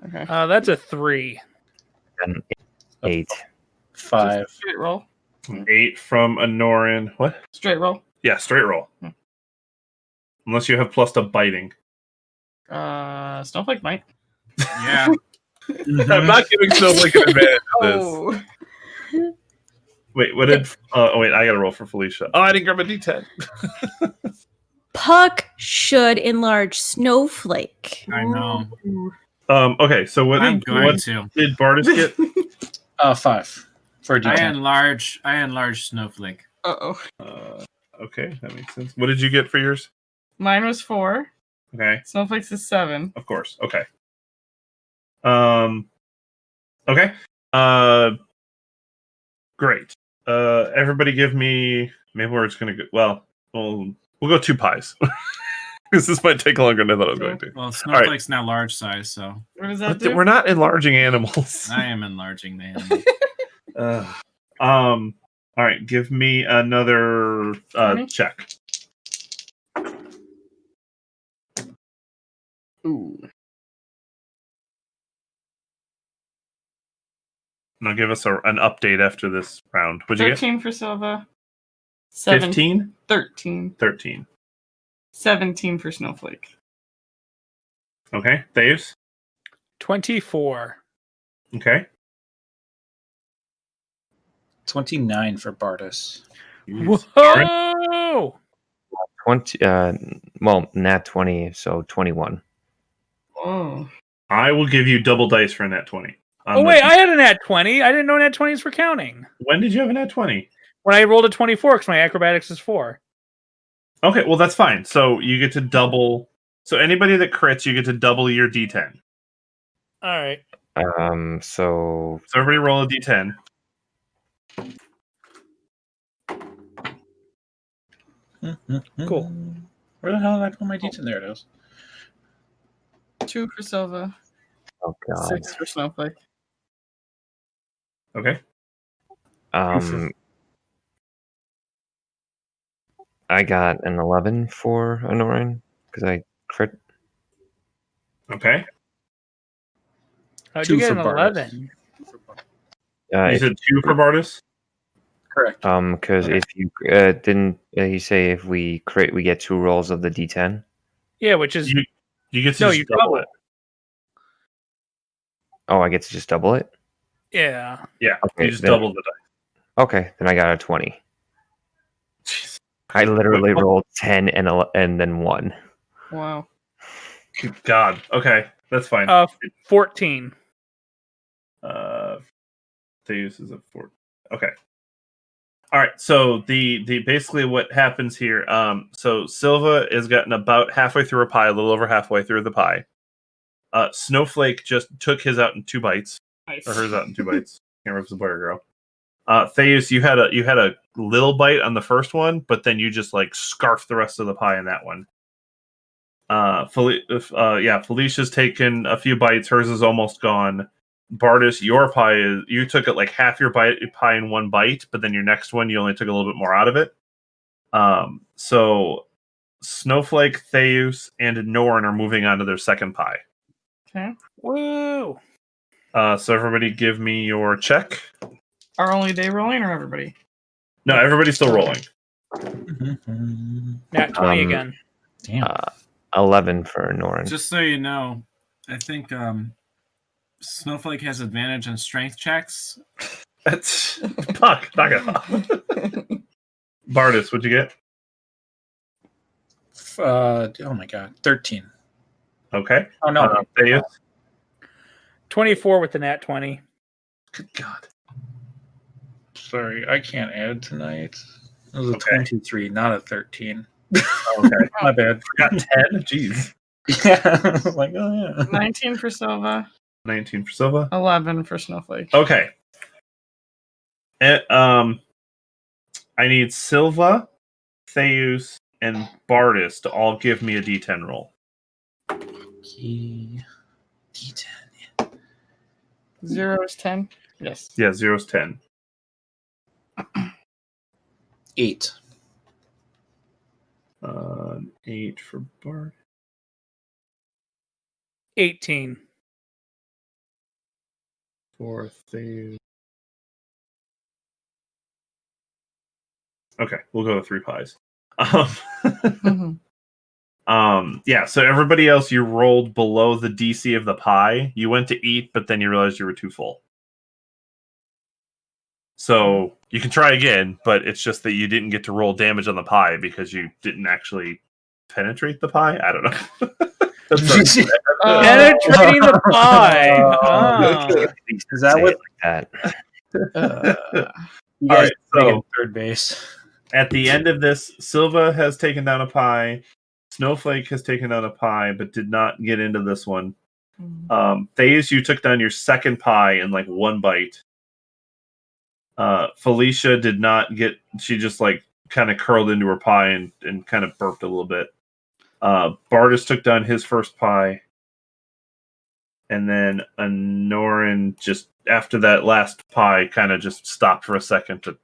Okay. That's a 3. And 8. 5. Just straight roll. 8 from Anoran. What? Straight roll. Yeah, straight roll. Unless you have plus to biting. Snowflake might. Yeah. I'm not giving Snowflake an advantage to this. Oh. Wait, what did... wait, I gotta roll for Felicia. Oh, I didn't grab a D10. Puck should enlarge Snowflake. I know. Okay, so what I'm did Bardus get? 5 for a I D10. enlarge Snowflake. Uh-oh. Okay, that makes sense. What did you get for yours? Mine was 4. Okay, Snowflake's is 7. of course. Okay. Okay. Great. Everybody give me... Maybe we're just gonna go... Well, we'll go 2 pies. Because this might take longer than I thought it was going to. Well, Snowflake's now large size, so What does that do? We're not enlarging animals. I am enlarging the animal. All right, give me another 20? check. Ooh. And I'll give us an update after this round. What'd you get? 13 for Silva. 15? 13. 13. 17 for Snowflake. Okay. Theus? 24. Okay. 29 for Bardus. Whoa! 20. Nat 20, so 21. Oh. I will give you double dice for a nat 20. Oh, wait, I had a nat 20. I didn't know nat 20s were counting. When did you have a nat 20? When I rolled a 24, because my acrobatics is 4. Okay, well, that's fine. So you get to double... So anybody that crits, you get to double your D10. All right. So So everybody roll a D10. Cool. Where the hell did I put my D10? There it is. 2 for Silva. oh god. 6 for Snowflake. Okay. I got an 11 for Anoran because I crit. Okay. How'd 2 you get for an Bardus. 11? You said 2 for Bardus? Correct. Because Okay. if you didn't you say if we crit we get 2 rolls of the D10? Yeah, which is... You get to No, just you double double it. it. Oh, I get to just double it? Yeah. Yeah, Okay, you just then- double the dice. Okay, then I got a 20. Jeez. I literally Wait, rolled 10 and then 1. Wow. Good God. Okay, that's fine. 14. Theus is a 4. Okay. All right. So the basically what happens here. So Silva has gotten about halfway through a pie, a little over halfway through the pie. Snowflake just took his out in 2 bites, Nice. or hers out in 2 bites. Can't remember if it's a boy or girl. Theus, you had a little bite on the first one, but then you just like scarfed the rest of the pie in that one. Felicia's taken a few bites. Hers is almost gone. Bardus, your pie is you took it like half your pie in 1 bite, but then your next one you only took a little bit more out of it. So Snowflake, Theus, and Norn are moving on to their second pie. Okay. Woo! So everybody give me your check. Are only they rolling or everybody? No, everybody's still rolling. Nat 20 Um, again. Damn. 11 for Norin. Just so you know, I think Snowflake has advantage on strength checks. That's fuck. Knock it off. Bardis, what'd you get? Oh my god, 13. Okay. Oh no, Thayus? 24 with the nat 20. good god. Sorry, I can't add tonight. It was a Okay. 23, not a 13. Okay. My bad. Got 10. Jeez. Yeah, I was like, oh yeah. 19 for Silva, 19 for Silva. 11 for Snowflake. Okay. I need Silva, Theus, and Bardis to all give me a D10 roll. D10. 0 is 10. Yes. Yeah, 0's 10. 8. 8 for Bard. 18. For Theus. Okay, we'll go with 3 pies. Yeah, so everybody else, you rolled below the DC of the pie. You went to eat, but then you realized you were too full. So you can try again, but it's just that you didn't get to roll damage on the pie because you didn't actually penetrate the pie. I don't know. Penetrating the pie. Is that what? Like that. You All guys right, taking so third base. at the end of this, Silva has taken down a pie. Snowflake has taken down a pie, but did not get into this one. Thais, you took down your second pie in like one bite. Felicia did not get. She just like kind of curled into her pie and kind of burped a little bit. Bardis took down his first pie. And then Norin just after that last pie kind of just stopped for a second to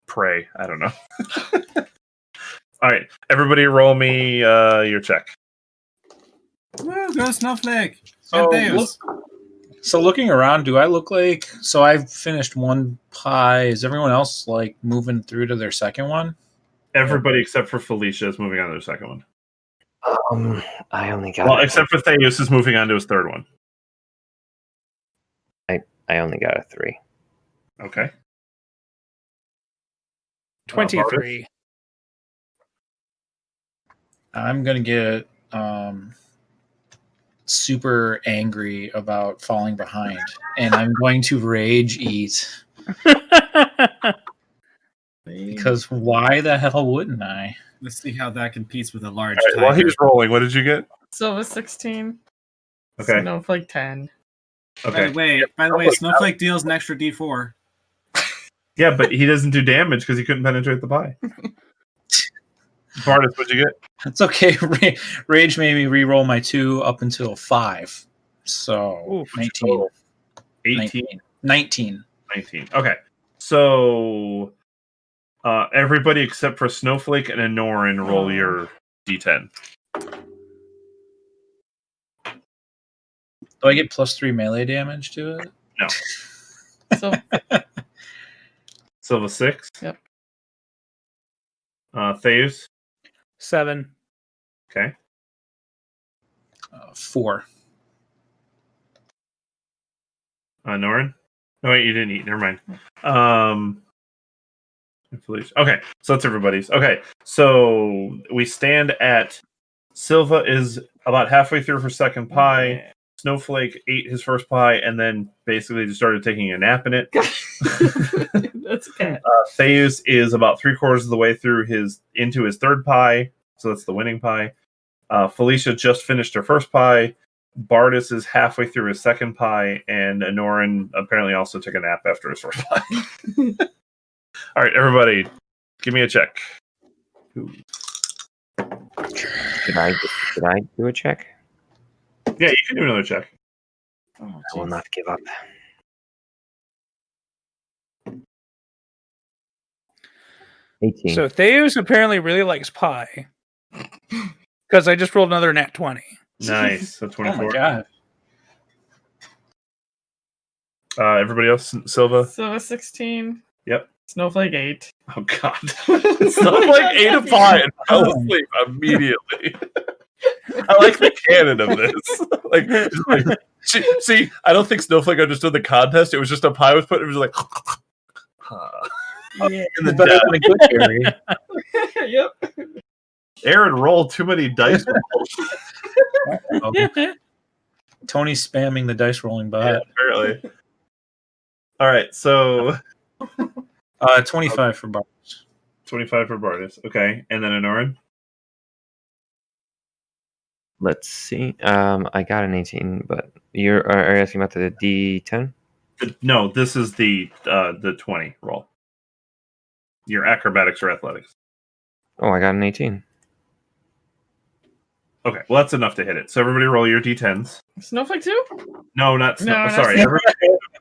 pray. I don't know. All right, everybody roll me your check. Woo, go Snowflake. So, And Theus. So looking around, do I look like... So I've finished one pie. Is everyone else like moving through to their second one? Everybody except for Felicia is moving on to their second one. I only got. Well, except for Theus is moving on to his third one. I only got a 3. Okay. 23. I'm going to get super angry about falling behind. And I'm going to rage eat. Because why the hell wouldn't I? Let's see how that competes with a large All right, while tiger. he's rolling, what did you get? Silva 16. Okay. Snowflake 10. Okay. By the way, Snowflake deals an extra D4. Yeah, but he doesn't do damage because he couldn't penetrate the pie. Bardis, what'd you get? It's okay. Rage made me re-roll my 2 up until 5. So Oof. 19. 18. 19. 19. Okay. So everybody except for Snowflake and Anoran roll your D10. Do I get +3 melee damage to it? No. So Silva 6. Yep. Theus. 7. Okay. 4. Norin. No, wait, you didn't eat. Never mind. Okay, so that's everybody's. Okay, so we stand at Silva is about halfway through her second pie. Snowflake ate his first pie and then basically just started taking a nap in it. that's okay. Theus is about 3/4 of the way through into his third pie, so that's the winning pie. Felicia just finished her first pie. Bardis is halfway through his second pie, and Anoran apparently also took a nap after his first pie. All right, everybody, give me a check. Should I do a check? Yeah, you can do another check. Oh, I will jeez. not give up. So Theus apparently really likes pie. Because I just rolled another nat 20. Nice. So Oh 24. my god. Everybody else, Silva? So 16. Yep. Snowflake 8. Oh, God. Snowflake ate a pie and fell asleep immediately. I like the canon of this. See, I don't think Snowflake understood the contest. It was just a pie was put. It was like, Yeah. It's better than a good Harry. Yep. Aaron rolled too many dice. Tony's spamming the dice rolling bot. Yeah, apparently. All right, so 25 for Barnes. 25 for Bartis. Okay, and then Anoran. Let's see. I got an 18, but are you asking about the D10? No, this is the 20 roll. Your acrobatics or athletics. Oh, I got an 18. Okay, well that's enough to hit it. So everybody roll your d10s. Snowflake 2? No, not No, sorry. Everybody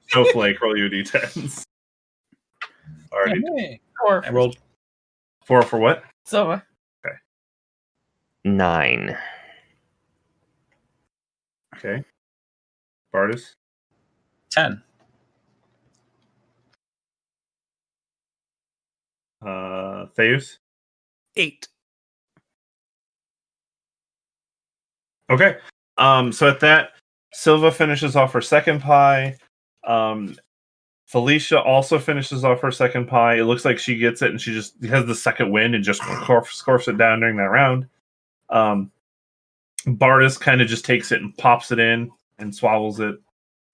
Snowflake, roll your d10s. Alrighty. Hey. 4. I rolled 4 for what? Silva. 9. Okay. Bartis. 10. Theus. 8. Okay. So at that, Silva finishes off her second pie. Felicia also finishes off her second pie. It looks like she gets it and she just has the second win and just scorfs it down during that round. Bartis kind of just takes it and pops it in and swallows it.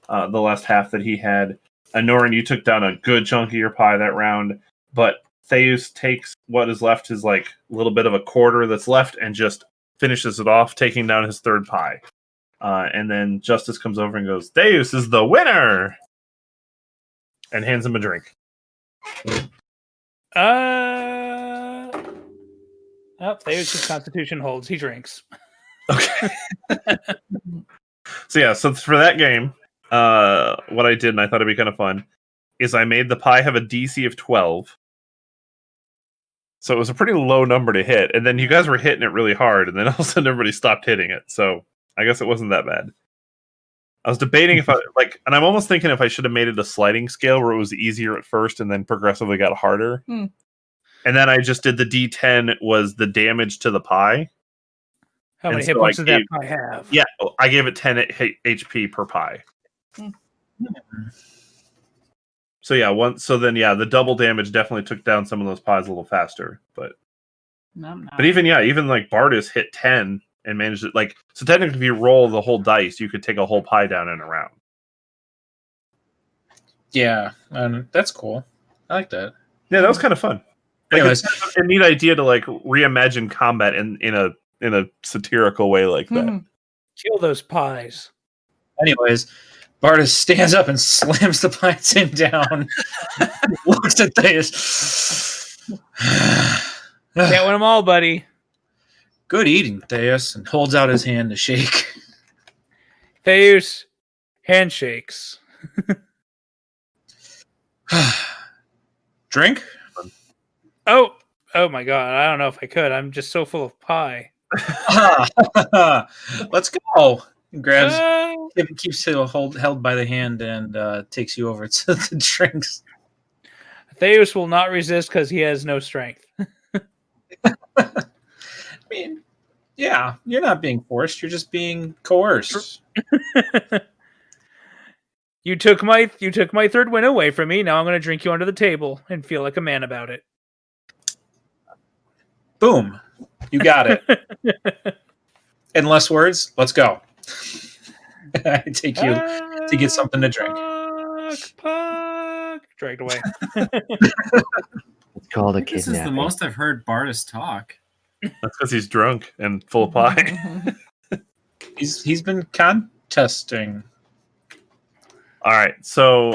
The last half that he had. Anoran, you took down a good chunk of your pie that round, but Theus takes what is left, his like little bit of a quarter that's left, and just finishes it off, taking down his third pie. And then Justice comes over and goes, Theus is the winner! And hands him a drink. Theus' constitution holds. He drinks. Okay. So for that game, what I did, and I thought it'd be kind of fun, is I made the pie have a DC of 12. So it was a pretty low number to hit, and then you guys were hitting it really hard, and then all of a sudden everybody stopped hitting it. So I guess it wasn't that bad. I was debating if and I'm almost thinking if I should have made it a sliding scale where it was easier at first and then progressively got harder. And then I just did the D10 was the damage to the pie. How many hit points does that pie have? Yeah, I gave it 10 HP per pie. So yeah, the double damage definitely took down some of those pies a little faster. But even like Bartis hit 10 and managed it. Like, so technically, if you roll the whole dice, you could take a whole pie down in a round. Yeah, and that's cool. I like that. Yeah, that was kind of fun. Like, Anyways, it's a neat idea to like reimagine combat in a satirical way like that. Kill those pies. Anyways, Bartis stands up and slams the pie tin down. Looks at Theus. Can't win them all, buddy. Good eating, Theus, and holds out his hand to shake. Theus handshakes. Drink? Oh my god! I don't know if I could. I'm just so full of pie. Let's go. Grabs, keeps you held by the hand and takes you over to the drinks. Theus will not resist because he has no strength. I mean, yeah, you're not being forced. You're just being coerced. You took my third win away from me. Now I'm going to drink you under the table and feel like a man about it. Boom. You got it. In less words, let's go. I take you to get something to drink. Puck. Dragged away. It's called a This kidnapping. is the most I've heard Bartis talk. That's because he's drunk and full of pie. He's been contesting. All right, so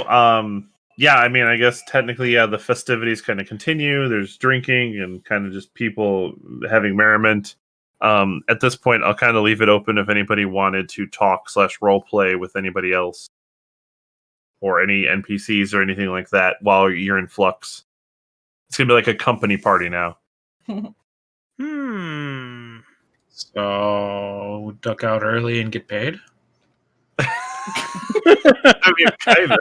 yeah, I mean, I guess technically, yeah, the festivities kind of continue. There's drinking and kind of just people having merriment. At this point, I'll kind of leave it open if anybody wanted to talk / role play with anybody else or any NPCs or anything like that while you're in Flux. It's gonna be like a company party now. So duck out early and get paid. I mean, kind of.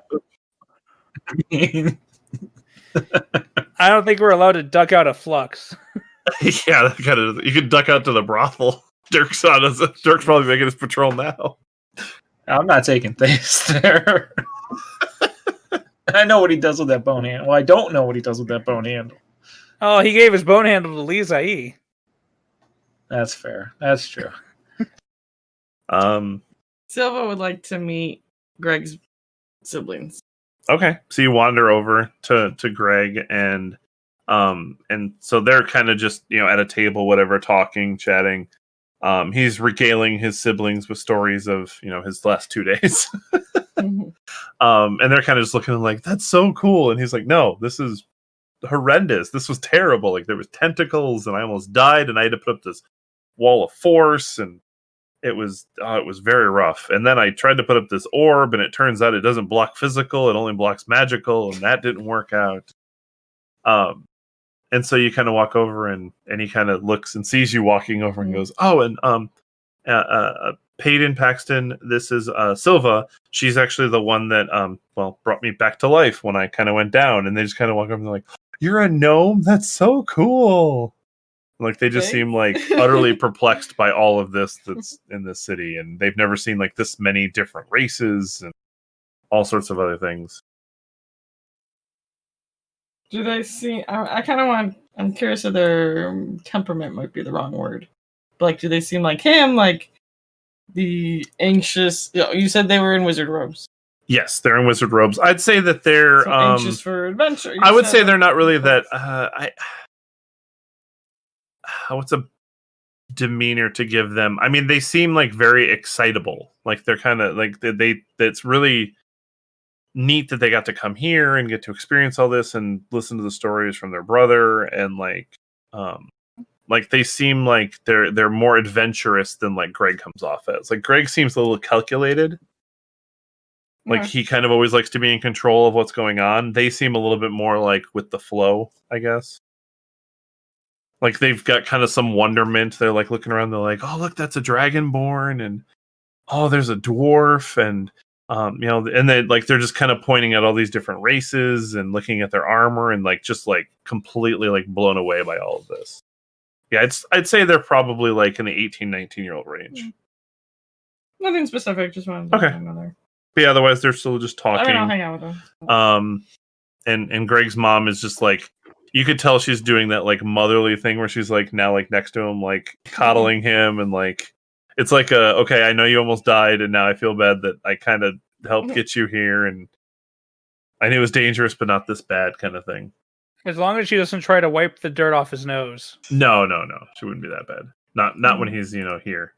I don't think we're allowed to duck out of Flux. Yeah, that kind of. You can duck out to the brothel. Dirk's probably making his patrol now. I'm not taking things there. I know what he does with that bone handle. Well, I don't know what he does with that bone handle. Oh, he gave his bone handle to Lee Zai. That's fair. That's true. Silva would like to meet Greg's siblings. Okay, so you wander over to Greg and so they're kind of just at a table, whatever, talking, chatting. He's regaling his siblings with stories of his last 2 days. And they're kind of just looking like, that's so cool, and he's like, no, this is horrendous. This was terrible. Like, there was tentacles and I almost died and I had to put up this wall of force, and it was very rough. And then I tried to put up this orb, and it turns out it doesn't block physical, it only blocks magical, and that didn't work out. And so you kind of walk over, and he kind of looks and sees you walking over and goes, oh, and Peyton Paxton, this is Silva. She's actually the one that brought me back to life when I kind of went down. And they just kind of walk over and they're like, you're a gnome? That's so cool. Like, they just seem like utterly perplexed by all of this that's in this city, and they've never seen like this many different races and all sorts of other things. Do they see? I kind of want. I'm curious if their temperament might be the wrong word. But like, do they seem like him? Like the anxious. You said they were in wizard robes. Yes, they're in wizard robes. I'd say that they're anxious for adventure. I would say they're not really that. What's a demeanor to give them? I mean, they seem like very excitable. Like, they're kind of like they. It's really neat that they got to come here and get to experience all this and listen to the stories from their brother, and like they seem like they're more adventurous than like Greg comes off as. Like, Greg seems a little calculated. Like, he kind of always likes to be in control of what's going on. They seem a little bit more like with the flow, I guess. Like, they've got kind of some wonderment. They're like looking around. They're like, oh, look, that's a dragonborn, and oh, there's a dwarf, and and then like they're just kind of pointing at all these different races and looking at their armor and like just like completely like blown away by all of this. Yeah, I'd say they're probably like in the 18, 19-year-old range. Nothing specific, just wanted to okay. But yeah, otherwise they're still just talking. I mean, I'll hang out with them. And Greg's mom is just like, you could tell she's doing that like motherly thing where she's like now like next to him, like coddling him, and like it's like okay, I know you almost died, and now I feel bad that I kind of helped get you here, and I knew it was dangerous, but not this bad kind of thing. As long as she doesn't try to wipe the dirt off his nose. No, she wouldn't be that bad. Not when he's here.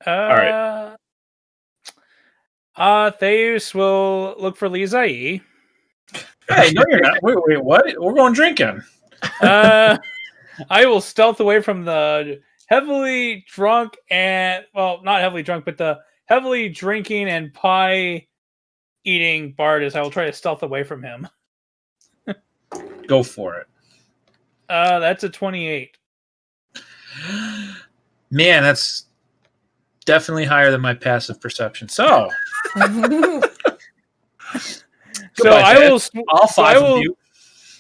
All right. Theus will look for Lee Zai. Hey, no, you're not. Wait, what? We're going drinking. I will stealth away from the heavily drunk and, well, not heavily drunk, but the heavily drinking and pie eating Bardus. I will try to stealth away from him. Go for it. That's a 28. Man, that's definitely higher than my passive perception. So,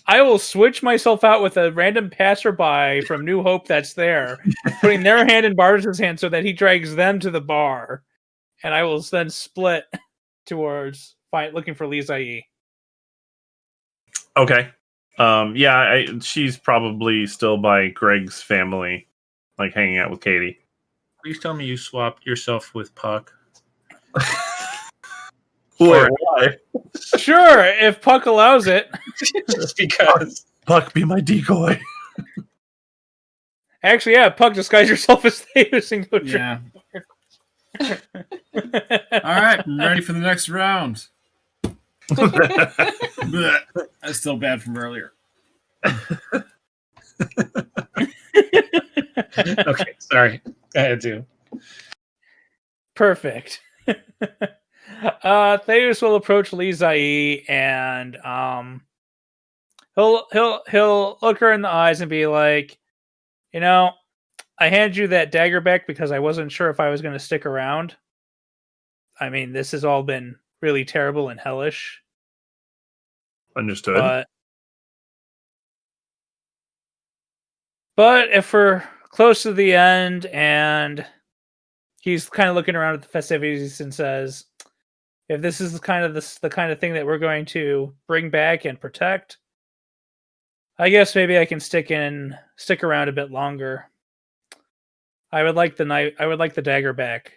I will switch myself out with a random passerby from New Hope that's there, putting their hand in Bardus' hand so that he drags them to the bar, and I will then split towards looking for Lee Zai. Okay. She's probably still by Greg's family, like hanging out with Katie. Please tell me you swapped yourself with Puck. Wait, why? Sure, if Puck allows it. Just because. Puck, be my decoy. Actually, yeah, Puck, disguise yourself as Theus and go drink. Yeah. All right, I'm ready for the next round. That's still bad from earlier. Okay, sorry. I had to. Perfect. Theus will approach Lee Zai and he'll look her in the eyes and be like, I hand you that dagger back because I wasn't sure if I was going to stick around. I mean, this has all been really terrible and hellish. Understood. But if we're close to the end and he's kind of looking around at the festivities and says, if this is the kind of thing that we're going to bring back and protect, I guess maybe I can stick around a bit longer. I would like the dagger back.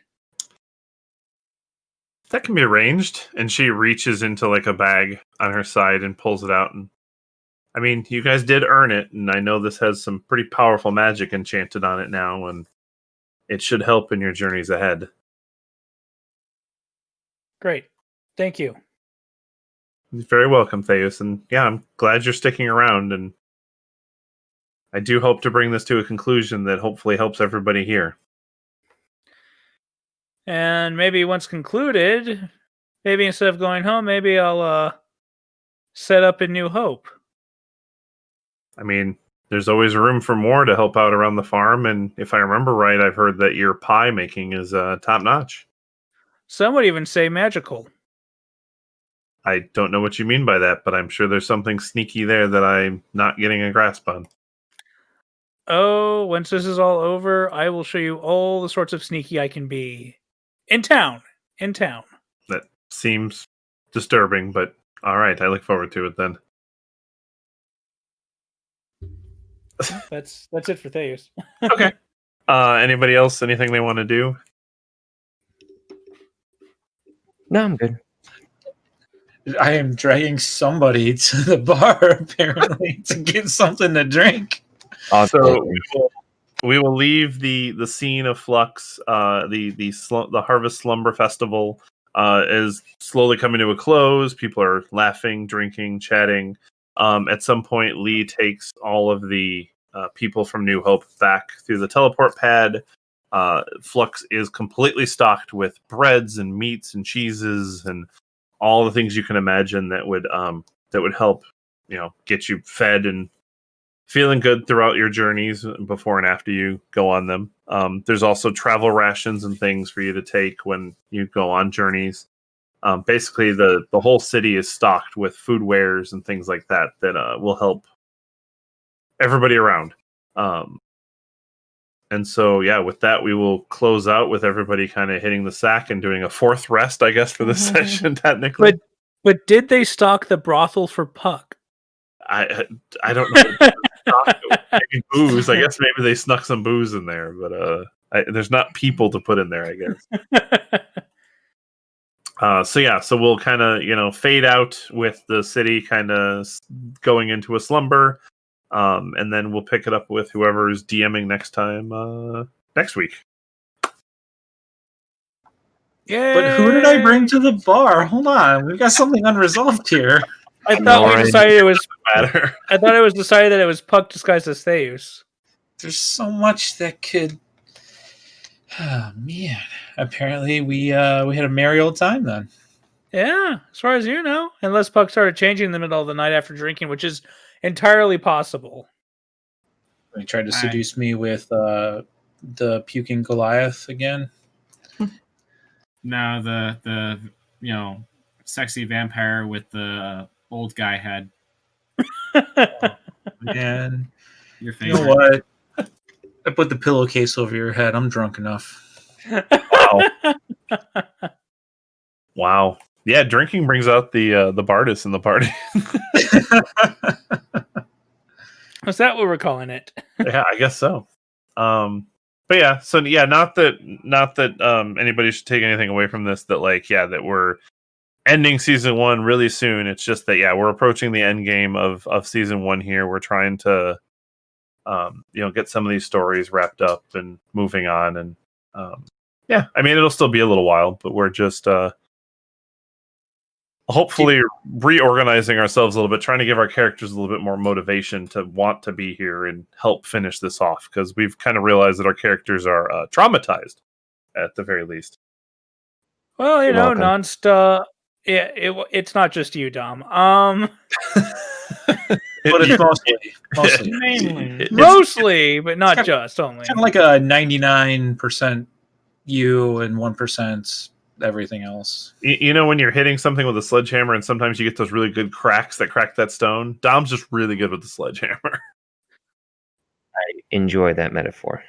That can be arranged. And she reaches into like a bag on her side and pulls it out. And I mean, you guys did earn it, and I know this has some pretty powerful magic enchanted on it now, and it should help in your journeys ahead. Great. Thank you. You're very welcome, Theus. And yeah, I'm glad you're sticking around, and I do hope to bring this to a conclusion that hopefully helps everybody here. And maybe once concluded, maybe instead of going home, maybe I'll set up in New Hope. I mean, there's always room for more to help out around the farm, and if I remember right, I've heard that your pie making is top-notch. Some would even say magical. I don't know what you mean by that, but I'm sure there's something sneaky there that I'm not getting a grasp on. Oh, once this is all over, I will show you all the sorts of sneaky I can be. In town. That seems disturbing, but all right, I look forward to it then. That's it for Theus. Okay. Anybody else? Anything they want to do? No, I'm good. I am dragging somebody to the bar apparently to get something to drink. So we will leave the scene of Flux. The Harvest Slumber Festival is slowly coming to a close. People are laughing, drinking, chatting. At some point, Lee takes all of the people from New Hope back through the teleport pad. Flux is completely stocked with breads and meats and cheeses and all the things you can imagine that would help, get you fed and feeling good throughout your journeys before and after you go on them. There's also travel rations and things for you to take when you go on journeys. Basically, the whole city is stocked with food wares and things like that will help everybody around. And so, yeah, with that, we will close out with everybody kind of hitting the sack and doing a fourth rest, I guess, for this session, technically. But did they stock the brothel for Puck? I don't know. Maybe booze. I guess maybe they snuck some booze in there, but there's not people to put in there, I guess. So we'll kind of fade out with the city kind of going into a slumber, and then we'll pick it up with whoever's DMing next time next week. Yeah. But who did I bring to the bar? Hold on, we've got something unresolved here. I thought we decided it was matter. I thought it was decided that it was Puck disguised as Theus. There's so much that could. Oh man! Apparently, we had a merry old time then. Yeah, as far as you know, unless Puck started changing in the middle of the night after drinking, which is entirely possible. He tried to seduce me with the puking Goliath again. No, the sexy vampire with the old guy head. Man, Your you know what? I put the pillowcase over your head. I'm drunk enough. Wow. Yeah, drinking brings out the Bardus in the party. Is that what we're calling it? Yeah, I guess so. But yeah, so yeah, not that anybody should take anything away from this. That we're ending season 1 really soon. It's just that we're approaching the end game of season 1 here. We're trying to get some of these stories wrapped up and moving on, and I mean it'll still be a little while, but we're just hopefully reorganizing ourselves a little bit, trying to give our characters a little bit more motivation to want to be here and help finish this off, because we've kind of realized that our characters are traumatized at the very least. Well, nonstop. Yeah, it's not just you, Dom. But it's mostly. Mainly. Mostly, but not it's just only. Kind of like a 99% you and 1% everything else. You know when you're hitting something with a sledgehammer and sometimes you get those really good cracks that crack that stone? Dom's just really good with the sledgehammer. I enjoy that metaphor.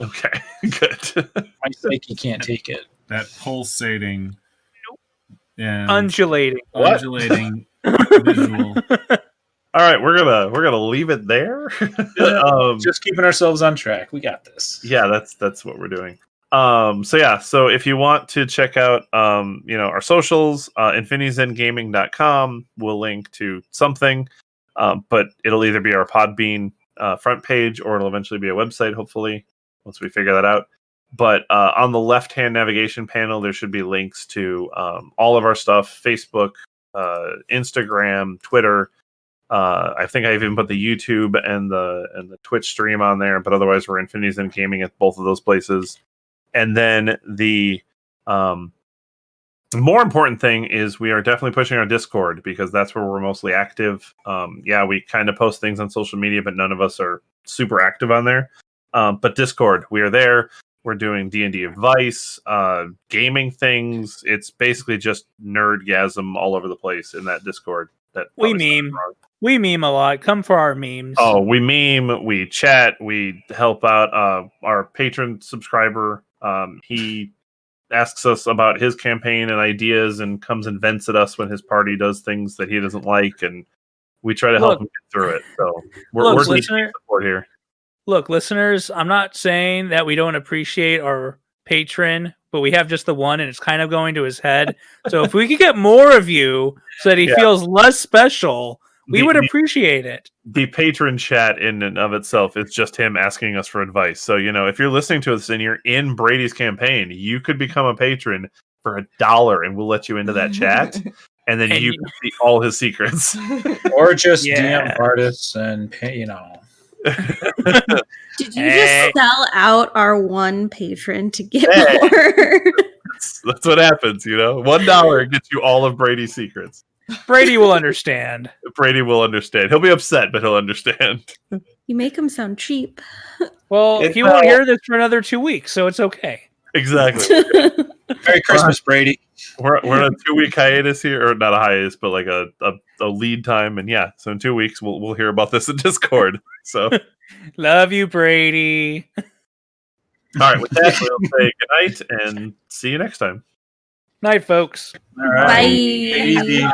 Okay, good. My psyche can't take it. That pulsating and Undulating. undulating visual. All right, we're gonna leave it there. Just keeping ourselves on track. We got this. Yeah, that's what we're doing. So if you want to check out our socials, infinityzengaming.com will link to something, but it'll either be our Podbean front page or it'll eventually be a website, hopefully, once we figure that out. But on the left-hand navigation panel, there should be links to all of our stuff: Facebook, Instagram, Twitter. I think I even put the YouTube and the Twitch stream on there, but otherwise we're Infinity Zen Gaming at both of those places. And then the more important thing is we are definitely pushing our Discord because that's where we're mostly active. We kind of post things on social media, but none of us are super active on there. But Discord, we are there. We're doing D&D advice, gaming things. It's basically just nerdgasm all over the place in that Discord. We meme. We meme a lot. Come for our memes. Oh, we meme, we chat, we help out our patron subscriber. He asks us about his campaign and ideas and comes and vents at us when his party does things that he doesn't like, and we try to help him get through it. So we're needing support here. Look, listeners, I'm not saying that we don't appreciate our patron, but we have just the one and it's kind of going to his head. So if we could get more of you so that he feels less special, we would appreciate it. The patron chat in and of itself is just him asking us for advice. So, if you're listening to us and you're in Brady's campaign, you could become a patron for $1 and we'll let you into that chat. And then you can see all his secrets. Or just DM artists and pay, Did you just sell out our one patron to get more? That's what happens, $1 gets you all of Brady's secrets. Brady will understand. Brady will understand. He'll be upset, but he'll understand. You make him sound cheap. Well, he won't hear this for another 2 weeks, so it's okay. Exactly. Merry Christmas, Brady. We're on a 2-week hiatus here, or not a hiatus, but like a lead time, and so in 2 weeks we'll hear about this in Discord. So love you, Brady. All right, with that we'll say good night and see you next time. Night, folks. All right. Bye. Easy.